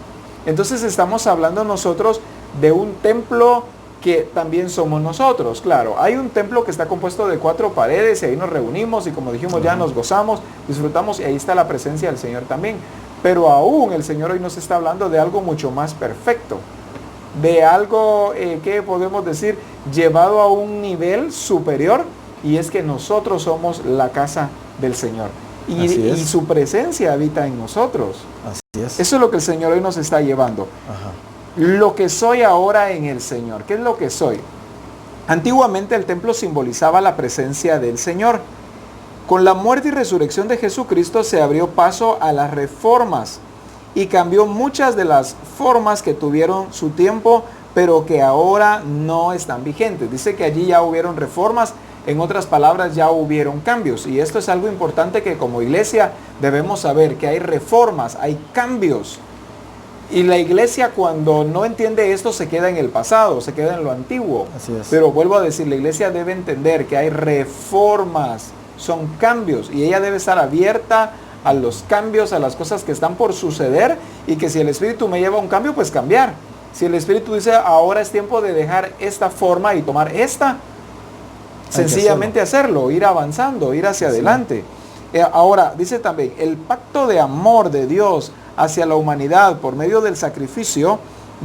Entonces estamos hablando nosotros de un templo que también somos nosotros. Claro, hay un templo que está compuesto de 4 paredes y ahí nos reunimos y como dijimos ya nos gozamos, disfrutamos y ahí está la presencia del Señor también. Pero aún el Señor hoy nos está hablando de algo mucho más perfecto, de algo que podemos decir llevado a un nivel superior, y es que nosotros somos la casa del Señor y su presencia habita en nosotros. Así es. Eso es lo que el Señor hoy nos está llevando. Ajá. Lo que soy ahora en el Señor. ¿Qué es lo que soy? Antiguamente el templo simbolizaba la presencia del Señor. Con la muerte y resurrección de Jesucristo se abrió paso a las reformas y cambió muchas de las formas que tuvieron su tiempo, pero que ahora no están vigentes. Dice que allí ya hubieron reformas, en otras palabras ya hubieron cambios. Y esto es algo importante que como iglesia debemos saber, que hay reformas, hay cambios. Y la iglesia cuando no entiende esto se queda en el pasado, se queda en lo antiguo. Así es. Pero vuelvo a decir, la iglesia debe entender que hay reformas son cambios y ella debe estar abierta a los cambios, a las cosas que están por suceder, y que si el Espíritu me lleva a un cambio, pues cambiar. Si el Espíritu dice ahora es tiempo de dejar esta forma y tomar esta, sencillamente hacerlo, ir avanzando, ir hacia adelante. Ahora, dice también, el pacto de amor de Dios hacia la humanidad por medio del sacrificio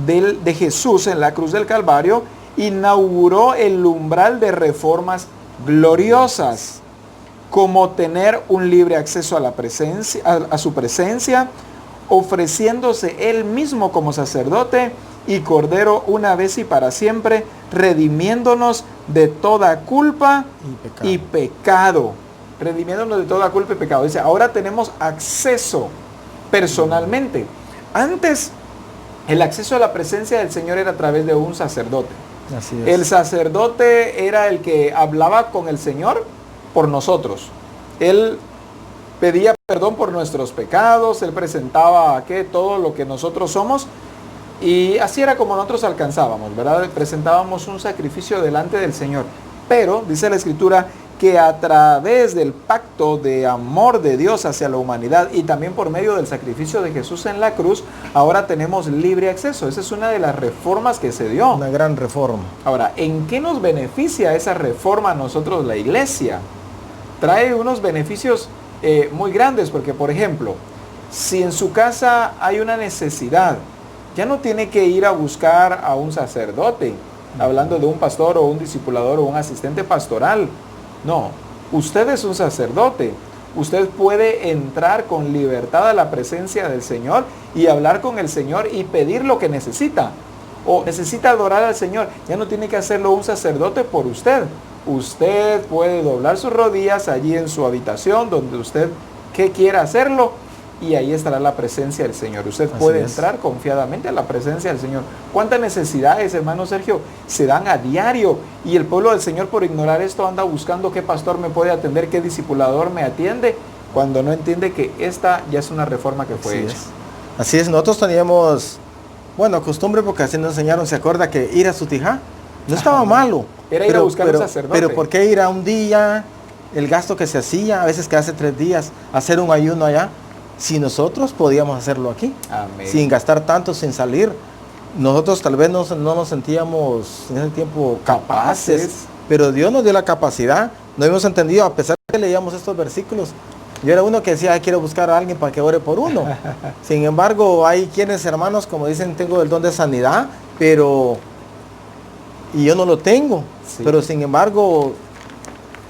de Jesús en la cruz del Calvario inauguró el umbral de reformas gloriosas, como tener un libre acceso a la presencia, a su presencia, ofreciéndose él mismo como sacerdote y cordero una vez y para siempre, redimiéndonos de toda culpa y pecado. Redimiéndonos de toda culpa y pecado. Dice, ahora tenemos acceso personalmente. Antes, el acceso a la presencia del Señor era a través de un sacerdote. Así es. El sacerdote era el que hablaba con el Señor por nosotros. Él pedía perdón por nuestros pecados, él presentaba todo lo que nosotros somos, y así era como nosotros alcanzábamos, ¿verdad? Presentábamos un sacrificio delante del Señor. Pero, dice la Escritura, que a través del pacto de amor de Dios hacia la humanidad y también por medio del sacrificio de Jesús en la cruz, ahora tenemos libre acceso. Esa es una de las reformas que se dio. Una gran reforma. Ahora, ¿en qué nos beneficia esa reforma a nosotros, la iglesia? Trae unos beneficios muy grandes, porque, por ejemplo, si en su casa hay una necesidad, ya no tiene que ir a buscar a un sacerdote, hablando de un pastor o un discipulador o un asistente pastoral. No, usted es un sacerdote. Usted puede entrar con libertad a la presencia del Señor y hablar con el Señor y pedir lo que necesita. O necesita adorar al Señor. Ya no tiene que hacerlo un sacerdote por usted. Usted puede doblar sus rodillas allí en su habitación, donde usted quiera hacerlo, y ahí estará la presencia del Señor. Usted puede entrar confiadamente a la presencia del Señor. ¿Cuántas necesidades, hermano Sergio, se dan a diario? Y el pueblo del Señor, por ignorar esto, anda buscando qué pastor me puede atender, qué discipulador me atiende, cuando no entiende que esta ya es una reforma que fue hecha. Así es, nosotros teníamos, costumbre, porque así nos enseñaron, ¿se acuerda que ir a Sutijá no estaba malo? Era ir a buscar un sacerdote. Pero ¿por qué ir a un día? El gasto que se hacía, a veces que hace 3 días, hacer un ayuno allá. Si nosotros podíamos hacerlo aquí, amén, sin gastar tanto, sin salir. Nosotros tal vez no nos sentíamos en ese tiempo capaces, pero Dios nos dio la capacidad. No hemos entendido, a pesar de que leíamos estos versículos. Yo era uno que decía, quiero buscar a alguien para que ore por uno. Sin embargo, hay quienes, hermanos, como dicen, tengo el don de sanidad, y yo no lo tengo. Sí. Pero sin embargo,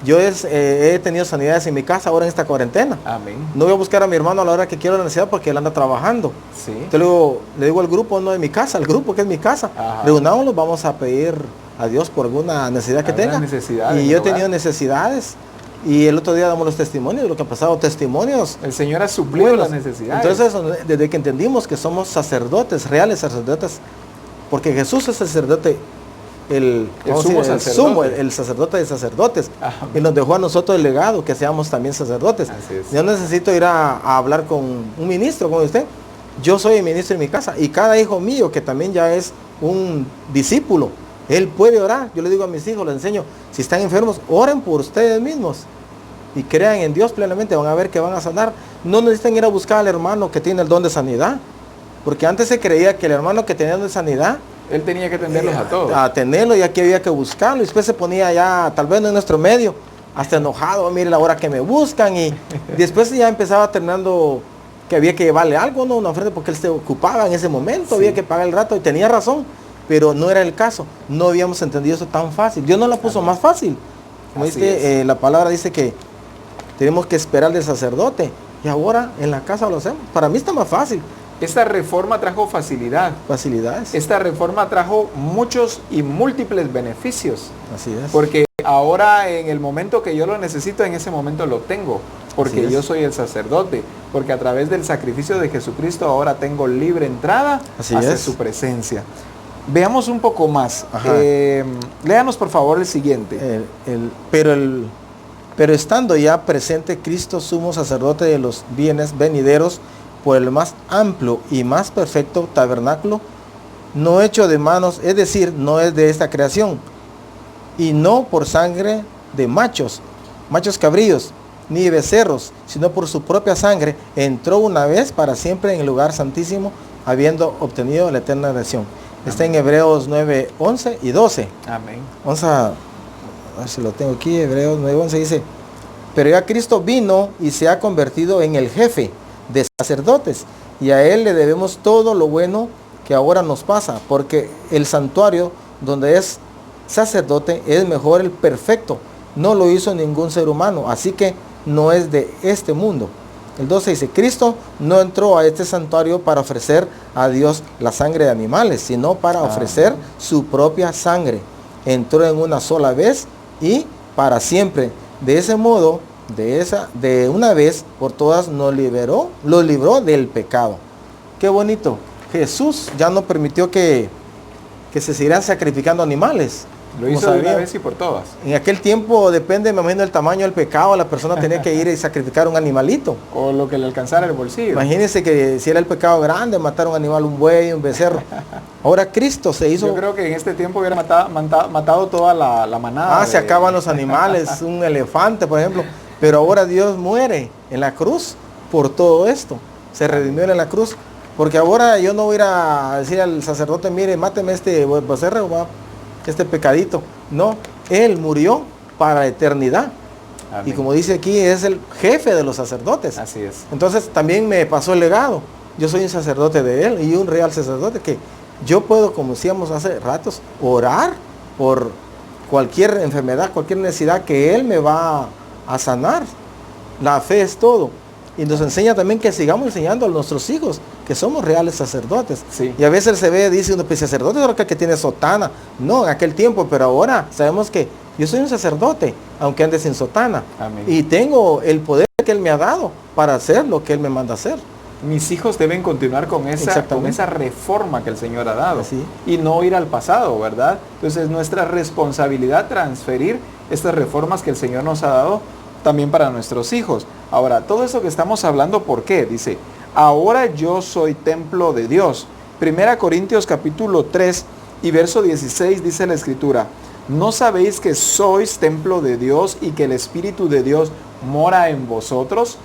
yo he tenido sanidades en mi casa ahora en esta cuarentena. Amén. No voy a buscar a mi hermano a la hora que quiero la necesidad, porque él anda trabajando. Sí. Entonces le digo al grupo, no de mi casa, al grupo que es mi casa. Reunámonos, vamos a pedir a Dios por alguna necesidad que tenga. Y yo he tenido necesidades. Y el otro día damos los testimonios de lo que ha pasado, testimonios. El Señor ha suplido las necesidades. Entonces, desde que entendimos que somos sacerdotes, reales sacerdotes, porque Jesús es sacerdote, el sacerdote de sacerdotes, y nos dejó a nosotros el legado, que seamos también sacerdotes. Yo necesito ir a hablar con un ministro como usted. Yo soy el ministro en mi casa, y cada hijo mío, que también ya es un discípulo, él puede orar. Yo le digo a mis hijos, les enseño, si están enfermos, oren por ustedes mismos y crean en Dios plenamente, van a ver que van a sanar. No necesitan ir a buscar al hermano que tiene el don de sanidad, porque antes se creía que el hermano que tenía el don de sanidad, él tenía que atenderlos a todos. A tenerlo, ya que había que buscarlo. Y después se ponía ya, tal vez no en nuestro medio, hasta enojado, mire la hora que me buscan. Y después ya empezaba terminando que había que llevarle algo, ¿no? Una ofrenda, porque él se ocupaba en ese momento, había que pagar el rato, y tenía razón, pero no era el caso. No habíamos entendido eso tan fácil. Dios nos la puso más fácil. Como dice, la palabra dice que tenemos que esperar del sacerdote, y ahora en la casa lo hacemos. Para mí está más fácil. Esta reforma trajo facilidad. Facilidades. Esta reforma trajo muchos y múltiples beneficios. Así es. Porque ahora en el momento que yo lo necesito, en ese momento lo tengo. Porque yo soy el sacerdote. Porque a través del sacrificio de Jesucristo ahora tengo libre entrada hacia su presencia. Veamos un poco más. Léanos por favor el siguiente. Pero estando ya presente Cristo, sumo sacerdote de los bienes venideros, por el más amplio y más perfecto tabernáculo, no hecho de manos, es decir, no es de esta creación, y no por sangre de machos, machos cabríos, ni becerros, sino por su propia sangre, entró una vez para siempre en el lugar santísimo, habiendo obtenido la eterna redención. Está en Hebreos 9, 11 y 12. Amén. Vamos a ver si lo tengo aquí. Hebreos 9, 11 dice: pero ya Cristo vino y se ha convertido en el jefe de sacerdotes, y a él le debemos todo lo bueno que ahora nos pasa, porque el santuario donde es sacerdote es mejor el perfecto, no lo hizo ningún ser humano, así que no es de este mundo. El 12 dice: Cristo no entró a este santuario para ofrecer a Dios la sangre de animales, sino para ofrecer su propia sangre. Entró en una sola vez y para siempre. De ese modo, de una vez por todas lo libró del pecado. Qué bonito. Jesús ya no permitió que se siguieran sacrificando animales. Lo hizo de una vez y por todas. En aquel tiempo, depende, me imagino, del tamaño del pecado, la persona tenía que ir y sacrificar un animalito. O lo que le alcanzara el bolsillo. Imagínense que si era el pecado grande, matar un animal, un buey, un becerro. Ahora Cristo se hizo... Yo creo que en este tiempo hubiera matado toda la manada. Se acaban los animales, un elefante, por ejemplo. Pero ahora Dios muere en la cruz por todo esto. Se redimió en la cruz. Porque ahora yo no voy a ir a decir al sacerdote: mire, máteme este becerro, este pecadito. No, Él murió para la eternidad. Amén. Y como dice aquí, es el jefe de los sacerdotes. Así es. Entonces también me pasó el legado. Yo soy un sacerdote de Él y un real sacerdote, que yo puedo, como decíamos hace ratos, orar por cualquier enfermedad, cualquier necesidad, que Él me va a sanar. La fe es todo. Y nos enseña también que sigamos enseñando a nuestros hijos que somos reales sacerdotes. Sí. Y a veces se ve, dice uno, pues sacerdote es aquel que tiene sotana. No, en aquel tiempo, pero ahora sabemos que yo soy un sacerdote, aunque ande sin sotana. Amén. Y tengo el poder que Él me ha dado para hacer lo que Él me manda hacer. Mis hijos deben continuar con esa reforma que el Señor ha dado. Sí. Y no ir al pasado, ¿verdad? Entonces es nuestra responsabilidad transferir estas reformas que el Señor nos ha dado también para nuestros hijos. Ahora, todo eso que estamos hablando, ¿por qué? Dice: ahora yo soy templo de Dios. 1 Corintios capítulo 3 y verso 16 dice la Escritura: ¿no sabéis que sois templo de Dios y que el Espíritu de Dios mora en vosotros?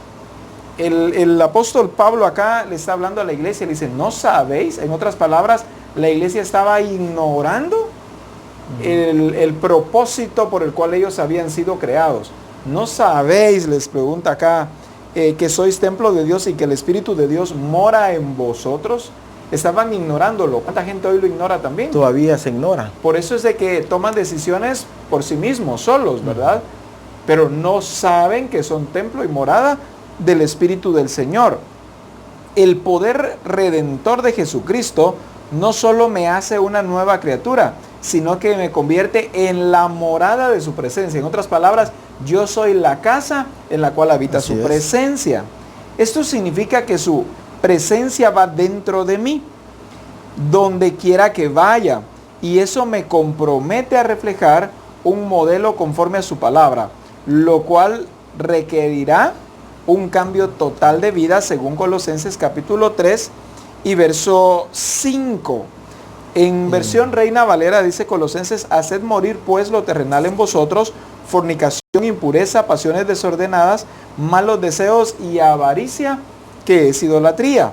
El apóstol Pablo acá le está hablando a la iglesia, le dice: ¿no sabéis? En otras palabras, la iglesia estaba ignorando el propósito por el cual ellos habían sido creados. ¿No sabéis, les pregunta acá, que sois templo de Dios y que el Espíritu de Dios mora en vosotros? Estaban ignorándolo. ¿Cuánta gente hoy lo ignora también? Todavía se ignora. Por eso es de que toman decisiones por sí mismos, solos, ¿verdad? Pero no saben que son templo y morada del Espíritu del Señor. El poder redentor de Jesucristo no solo me hace una nueva criatura, sino que me convierte en la morada de su presencia. En otras palabras, yo soy la casa en la cual habita su presencia. Esto significa que su presencia va dentro de mí, donde quiera que vaya. Y eso me compromete a reflejar un modelo conforme a su palabra, lo cual requerirá un cambio total de vida, según Colosenses capítulo 3 y verso 5. En versión Reina Valera dice Colosenses: haced morir pues lo terrenal en vosotros, fornicación, impureza, pasiones desordenadas, malos deseos y avaricia, que es idolatría.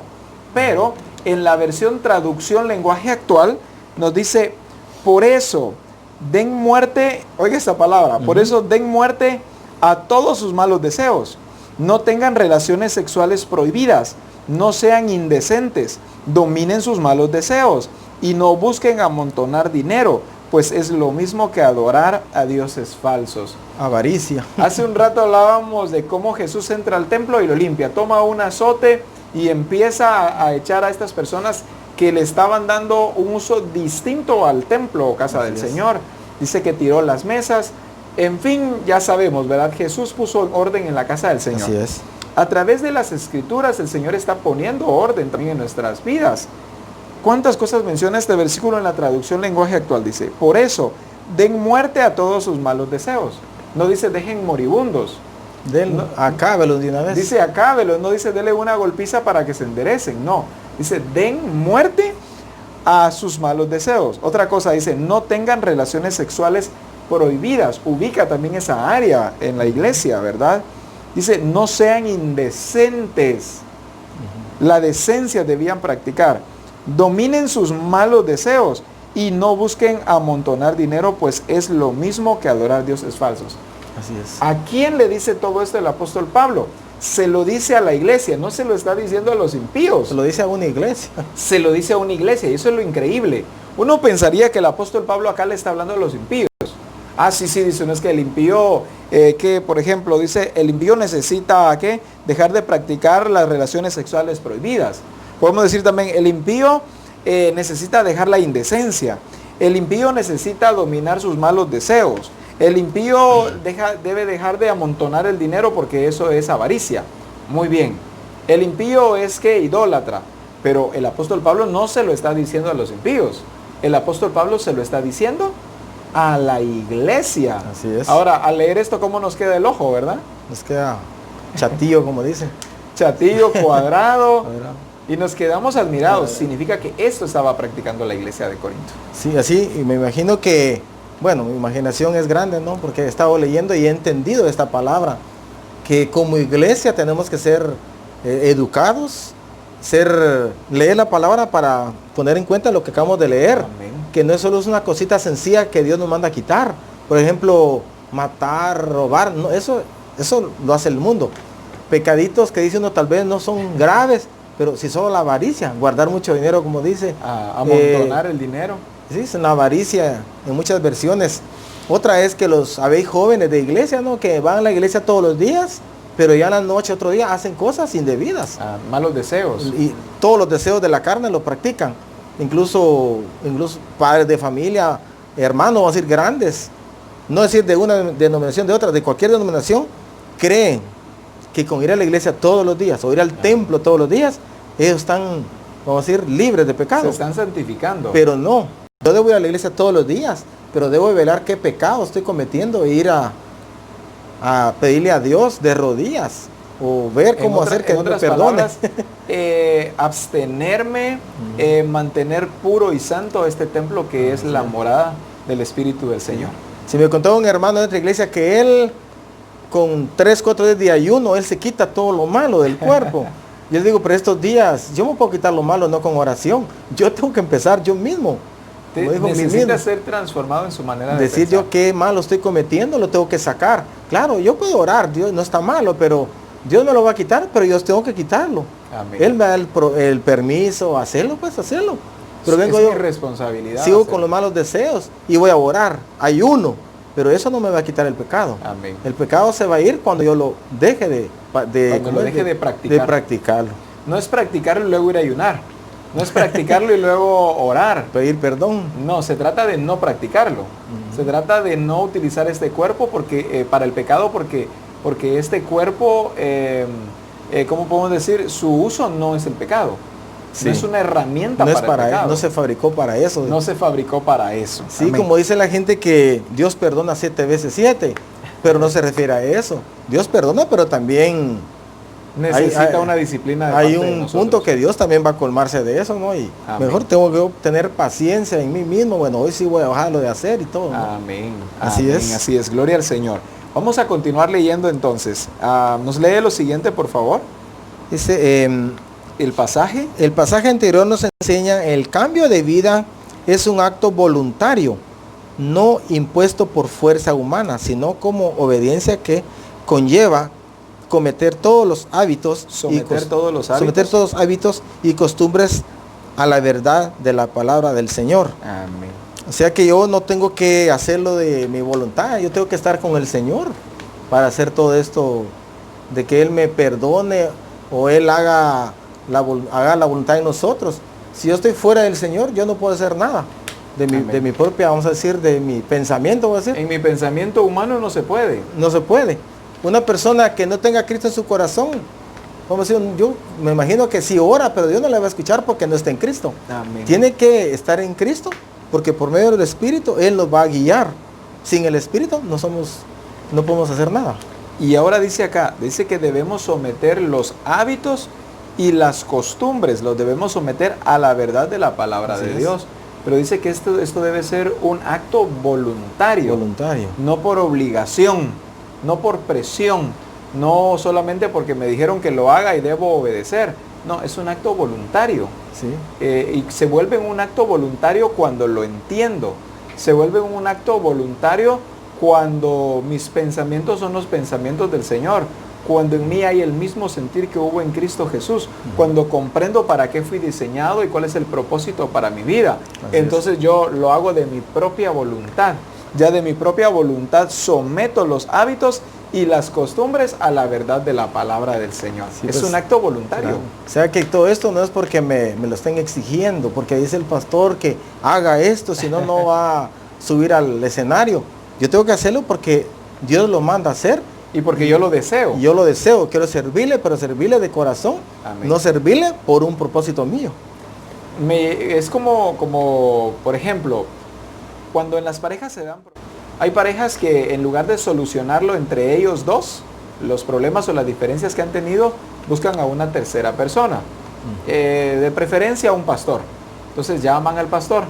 Pero en la versión traducción lenguaje actual nos dice: por eso den muerte, oiga esta palabra, por eso den muerte a todos sus malos deseos. No tengan relaciones sexuales prohibidas, no sean indecentes, dominen sus malos deseos y no busquen amontonar dinero, pues es lo mismo que adorar a dioses falsos. Avaricia. Hace un rato hablábamos de cómo Jesús entra al templo y lo limpia, toma un azote y empieza a echar a estas personas que le estaban dando un uso distinto al templo o casa del Señor. Dice que tiró las mesas. En fin, ya sabemos, ¿verdad? Jesús puso orden en la casa del Señor. Así es. A través de las Escrituras, el Señor está poniendo orden también en nuestras vidas. ¿Cuántas cosas menciona este versículo en la traducción lenguaje actual? Dice: por eso, den muerte a todos sus malos deseos. No dice dejen moribundos. Acábelos de una vez. Dice acábelos, no dice dele una golpiza para que se enderecen. No, dice den muerte a sus malos deseos. Otra cosa dice: no tengan relaciones sexuales prohibidas. Ubica también esa área en la iglesia, ¿verdad? Dice, no sean indecentes. La decencia debían practicar. Dominen sus malos deseos y no busquen amontonar dinero, pues es lo mismo que adorar dioses falsos. Así es. ¿A quién le dice todo esto el apóstol Pablo? Se lo dice a la iglesia, no se lo está diciendo a los impíos. Se lo dice a una iglesia. Se lo dice a una iglesia, y eso es lo increíble. Uno pensaría que el apóstol Pablo acá le está hablando a los impíos. Sí, dice, no es que el impío, que por ejemplo, dice, el impío necesita, ¿qué? Dejar de practicar las relaciones sexuales prohibidas. Podemos decir también, el impío necesita dejar la indecencia. El impío necesita dominar sus malos deseos. El impío debe dejar de amontonar el dinero porque eso es avaricia. Muy bien. El impío es que idólatra. Pero el apóstol Pablo no se lo está diciendo a los impíos. El apóstol Pablo se lo está diciendo a la iglesia. Así es. Ahora, al leer esto, ¿cómo nos queda el ojo, verdad? Nos queda chatillo, como dicen. Chatillo, cuadrado. Y nos quedamos admirados. Significa que esto estaba practicando la iglesia de Corinto. Sí, así, y me imagino que, bueno, mi imaginación es grande, ¿no? Porque he estado leyendo y he entendido esta palabra, que como iglesia tenemos que ser educados, leer la palabra para poner en cuenta lo que acabamos de leer. Amén. Que no es solo una cosita sencilla que Dios nos manda a quitar. Por ejemplo, matar, robar, no, eso lo hace el mundo. Pecaditos que dice uno tal vez no son graves, pero si solo la avaricia, guardar mucho dinero, como dice. Amontonar el dinero. Sí, es una avaricia en muchas versiones. Otra es que habéis jóvenes de iglesia, ¿no? Que van a la iglesia todos los días, pero ya en la noche, otro día, hacen cosas indebidas. Malos deseos. Y todos los deseos de la carne lo practican. Incluso padres de familia, hermanos, vamos a decir grandes, no decir de una denominación, de otra, de cualquier denominación, creen que con ir a la iglesia todos los días o ir al templo todos los días, ellos están, vamos a decir, libres de pecado. Se están santificando. Pero no, yo debo ir a la iglesia todos los días, pero debo velar qué pecado estoy cometiendo e ir a pedirle a Dios de rodillas o ver cómo hacer que Dios me perdone. Abstenerme, mantener puro y santo este templo que es la morada del Espíritu del Señor. Si me contó un hermano de nuestra iglesia que él con 3-4 días de ayuno, él se quita todo lo malo del cuerpo. Yo le digo, pero estos días, yo me puedo quitar lo malo no con oración. Yo tengo que empezar yo mismo. Necesita ser transformado en su manera de decir pensar. Yo qué malo estoy cometiendo, lo tengo que sacar. Claro, yo puedo orar, Dios no está malo, pero Dios me lo va a quitar, pero yo tengo que quitarlo. Amén. Él me da el permiso, hacerlo, pues hacerlo. Pero vengo es yo, mi responsabilidad. sigo con los malos deseos y voy a orar, ayuno, pero eso no me va a quitar el pecado. Amén. El pecado se va a ir cuando yo lo deje de practicarlo. No es practicarlo y luego ir a ayunar. No es practicarlo y luego orar. Pedir perdón. No, se trata de no practicarlo. Se trata de no utilizar este cuerpo para el pecado porque este cuerpo, ¿cómo podemos decir? Su uso no es el pecado. Sí. No es una herramienta no para el pecado. No se fabricó para eso. No se fabricó para eso. Sí, Amén. Como dice la gente que Dios perdona 7 veces 7, pero no se refiere a eso. Dios perdona, pero también necesita una disciplina de hay parte de un nosotros. Punto que Dios también va a colmarse de eso, ¿no? Y Amén. Mejor tengo que tener paciencia en mí mismo. Bueno, hoy sí voy a dejarlo de hacer y todo, ¿no? Amén. Así Amén. es. Así es. Gloria al Señor. Vamos a continuar leyendo entonces. ¿Nos lee lo siguiente, por favor? Dice, el pasaje. El pasaje anterior nos enseña el cambio de vida es un acto voluntario, no impuesto por fuerza humana, sino como obediencia que conlleva someter todos los hábitos y costumbres a la verdad de la palabra del Señor. Amén. O sea que yo no tengo que hacerlo de mi voluntad, yo tengo que estar con el Señor para hacer todo esto, de que Él me perdone o Él haga la voluntad en nosotros. Si yo estoy fuera del Señor, yo no puedo hacer nada. De mi propia, vamos a decir, de mi pensamiento, voy a decir. En mi pensamiento humano no se puede. No se puede. Una persona que no tenga a Cristo en su corazón, vamos a decir, yo me imagino que sí ora, pero Dios no le va a escuchar porque no está en Cristo. Amén. Tiene que estar en Cristo, porque por medio del Espíritu Él nos va a guiar. Sin el Espíritu no podemos hacer nada. Y ahora dice acá, dice que debemos someter los hábitos y las costumbres, los debemos someter a la verdad de la palabra de Dios. pero dice que esto debe ser un acto voluntario, Voluntario. no por obligación, no por presión, no solamente porque me dijeron que lo haga y debo obedecer. No, es un acto voluntario. Sí. Y se vuelve un acto voluntario cuando lo entiendo. Se vuelve un acto voluntario cuando mis pensamientos son los pensamientos del Señor. Cuando en mí hay el mismo sentir que hubo en Cristo Jesús. Cuando comprendo para qué fui diseñado y cuál es el propósito para mi vida. Entonces yo lo hago de mi propia voluntad. Ya de mi propia voluntad someto los hábitos y las costumbres a la verdad de la palabra del Señor. Sí, es pues, un acto voluntario. Claro. O sea que todo esto no es porque me lo estén exigiendo, porque dice el pastor que haga esto, si no, no va a subir al escenario. Yo tengo que hacerlo porque Dios lo manda a hacer. Y porque yo lo deseo. Yo lo deseo, quiero servirle, pero servirle de corazón. Amén. No servirle por un propósito mío. Es como, por ejemplo, cuando en las parejas se dan... Hay parejas que en lugar de solucionarlo entre ellos dos, los problemas o las diferencias que han tenido, buscan a una tercera persona. De preferencia a un pastor. Entonces llaman al pastor.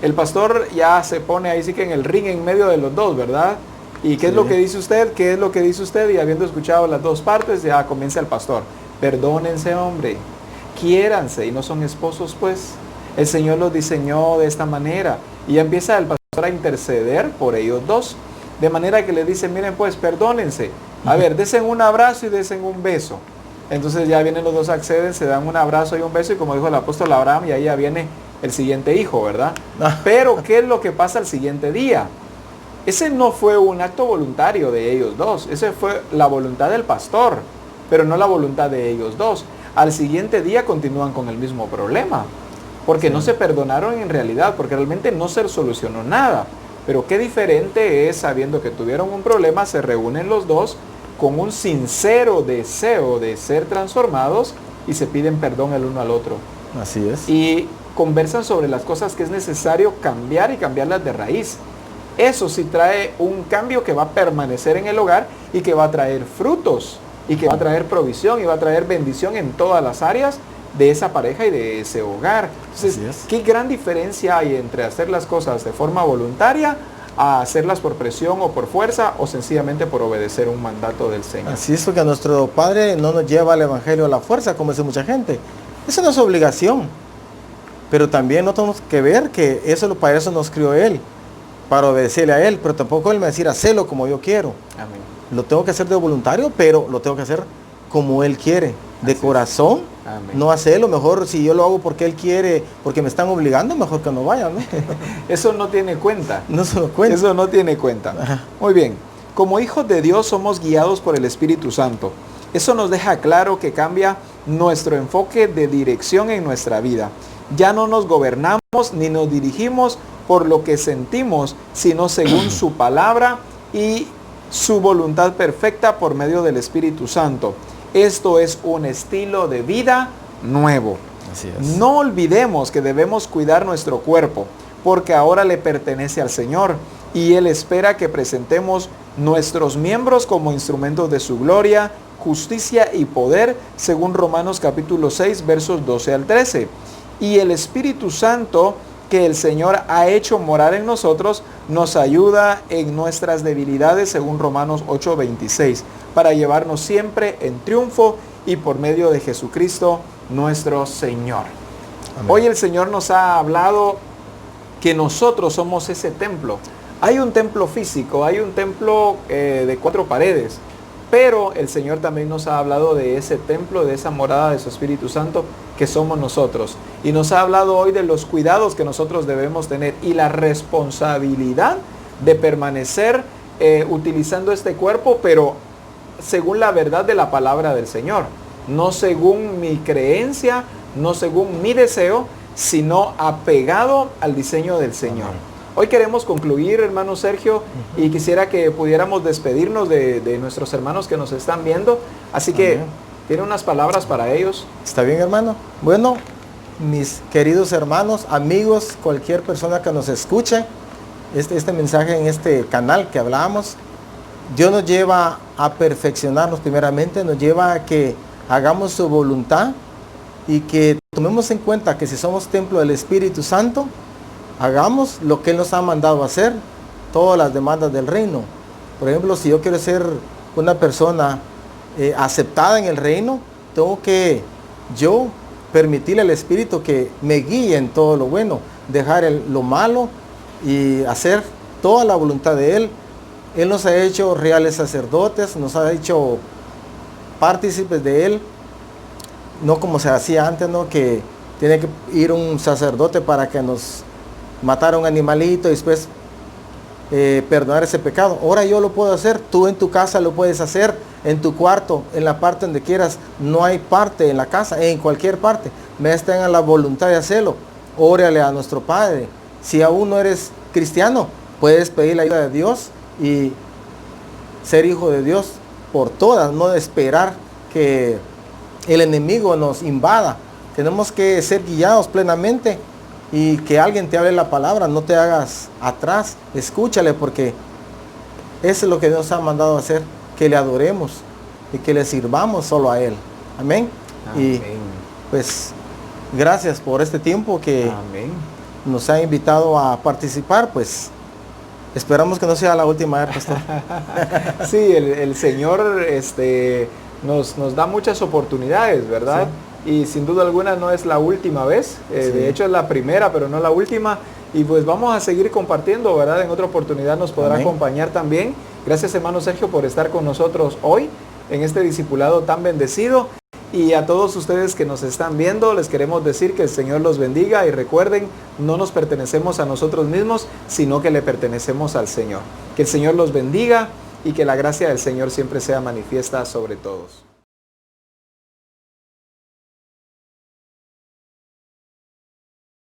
El pastor ya se pone ahí sí que en el ring en medio de los dos, ¿verdad? ¿Y qué es lo que dice usted? ¿Qué es lo que dice usted? Y habiendo escuchado las dos partes, ya comienza el pastor. Perdónense, hombre. Quiéranse y no son esposos, pues. El Señor los diseñó de esta manera. Y ya empieza el pastor a interceder por ellos dos. De manera que les dice, miren pues, perdónense. A ver, desen un abrazo y desen un beso. Entonces ya vienen los dos, acceden, se dan un abrazo y un beso. Y como dijo el apóstol Abraham, y ahí ya viene el siguiente hijo, ¿verdad? Pero, ¿qué es lo que pasa al siguiente día? Ese no fue un acto voluntario de ellos dos. Ese fue la voluntad del pastor, pero no la voluntad de ellos dos. Al siguiente día continúan con el mismo problema. Porque no se perdonaron en realidad, porque realmente no se solucionó nada. Pero qué diferente es, sabiendo que tuvieron un problema, se reúnen los dos con un sincero deseo de ser transformados y se piden perdón el uno al otro. Así es. Y conversan sobre las cosas que es necesario cambiar y cambiarlas de raíz. Eso sí trae un cambio que va a permanecer en el hogar y que va a traer frutos y que va a traer provisión y va a traer bendición en todas las áreas de esa pareja y de ese hogar. Entonces, ¿qué gran diferencia hay entre hacer las cosas de forma voluntaria a hacerlas por presión o por fuerza o sencillamente por obedecer un mandato del Señor? Así es, porque nuestro Padre no nos lleva al Evangelio a la fuerza, como dice mucha gente. Eso no es obligación. Pero también no tenemos que ver que para eso nos crió Él, para obedecerle a Él, pero tampoco Él me va a decir, hacelo como yo quiero. Amén. Lo tengo que hacer de voluntario, pero lo tengo que hacer como Él quiere, de Así corazón. Amén. No hacerlo, mejor si yo lo hago porque Él quiere, porque me están obligando, mejor que no vaya, ¿no? Eso no tiene cuenta. No se lo cuenta. Eso no tiene cuenta. Ajá. Muy bien. Como hijos de Dios somos guiados por el Espíritu Santo. Eso nos deja claro que cambia nuestro enfoque de dirección en nuestra vida. Ya no nos gobernamos ni nos dirigimos por lo que sentimos, sino según su palabra y su voluntad perfecta por medio del Espíritu Santo. Esto es un estilo de vida nuevo. Así es. No olvidemos que debemos cuidar nuestro cuerpo, porque ahora le pertenece al Señor y Él espera que presentemos nuestros miembros como instrumentos de su gloria, justicia y poder, según Romanos capítulo 6, versos 12 al 13. Y el Espíritu Santo que el Señor ha hecho morar en nosotros nos ayuda en nuestras debilidades, según Romanos 8, 26, para llevarnos siempre en triunfo y por medio de Jesucristo nuestro Señor. Amén. Hoy el Señor nos ha hablado que nosotros somos ese templo. Hay un templo físico, hay un templo de 4 paredes, pero el Señor también nos ha hablado de ese templo, de esa morada de su Espíritu Santo que somos nosotros. Y nos ha hablado hoy de los cuidados que nosotros debemos tener y la responsabilidad de permanecer utilizando este cuerpo, pero según la verdad de la palabra del Señor. No según mi creencia, no según mi deseo, sino apegado al diseño del Señor. Amén. Hoy queremos concluir, hermano Sergio, y quisiera que pudiéramos despedirnos de nuestros hermanos que nos están viendo. Así que, ¿tiene unas palabras para ellos? Está bien, hermano. Bueno, mis queridos hermanos, amigos, cualquier persona que nos escuche, este mensaje en este canal que hablamos, Dios nos lleva a perfeccionarnos primeramente, nos lleva a que hagamos su voluntad y que tomemos en cuenta que si somos templo del Espíritu Santo, hagamos lo que Él nos ha mandado a hacer, todas las demandas del reino. Por ejemplo, si yo quiero ser una persona aceptada en el reino, tengo que yo permitirle al Espíritu que me guíe en todo lo bueno, dejar lo malo y hacer toda la voluntad de Él. Él nos ha hecho reales sacerdotes, nos ha hecho partícipes de Él, no como se hacía antes, ¿no? Que tiene que ir un sacerdote para que nos matara un animalito y después perdonar ese pecado. Ahora yo lo puedo hacer, tú en tu casa lo puedes hacer, en tu cuarto, en la parte donde quieras. No hay parte en la casa, en cualquier parte. Tengan la voluntad de hacerlo. Órale a nuestro Padre. Si aún no eres cristiano, puedes pedir la ayuda de Dios y ser hijo de Dios por todas, no esperar que el enemigo nos invada. Tenemos que ser guiados plenamente y que alguien te hable la palabra, no te hagas atrás, escúchale, porque eso es lo que Dios ha mandado a hacer, que le adoremos y que le sirvamos solo a Él. Amén. Amén. Y pues gracias por este tiempo que Amén. nos ha invitado a participar, pues esperamos que no sea la última vez, pastor. Sí, el Señor nos da muchas oportunidades, ¿verdad? Sí. Y sin duda alguna no es la última vez, sí. De hecho es la primera, pero no la última. Y pues vamos a seguir compartiendo, ¿verdad? En otra oportunidad nos podrá acompañar también. Gracias, hermano Sergio, por estar con nosotros hoy en este discipulado tan bendecido. Y a todos ustedes que nos están viendo, les queremos decir que el Señor los bendiga y recuerden, no nos pertenecemos a nosotros mismos, sino que le pertenecemos al Señor. Que el Señor los bendiga y que la gracia del Señor siempre sea manifiesta sobre todos.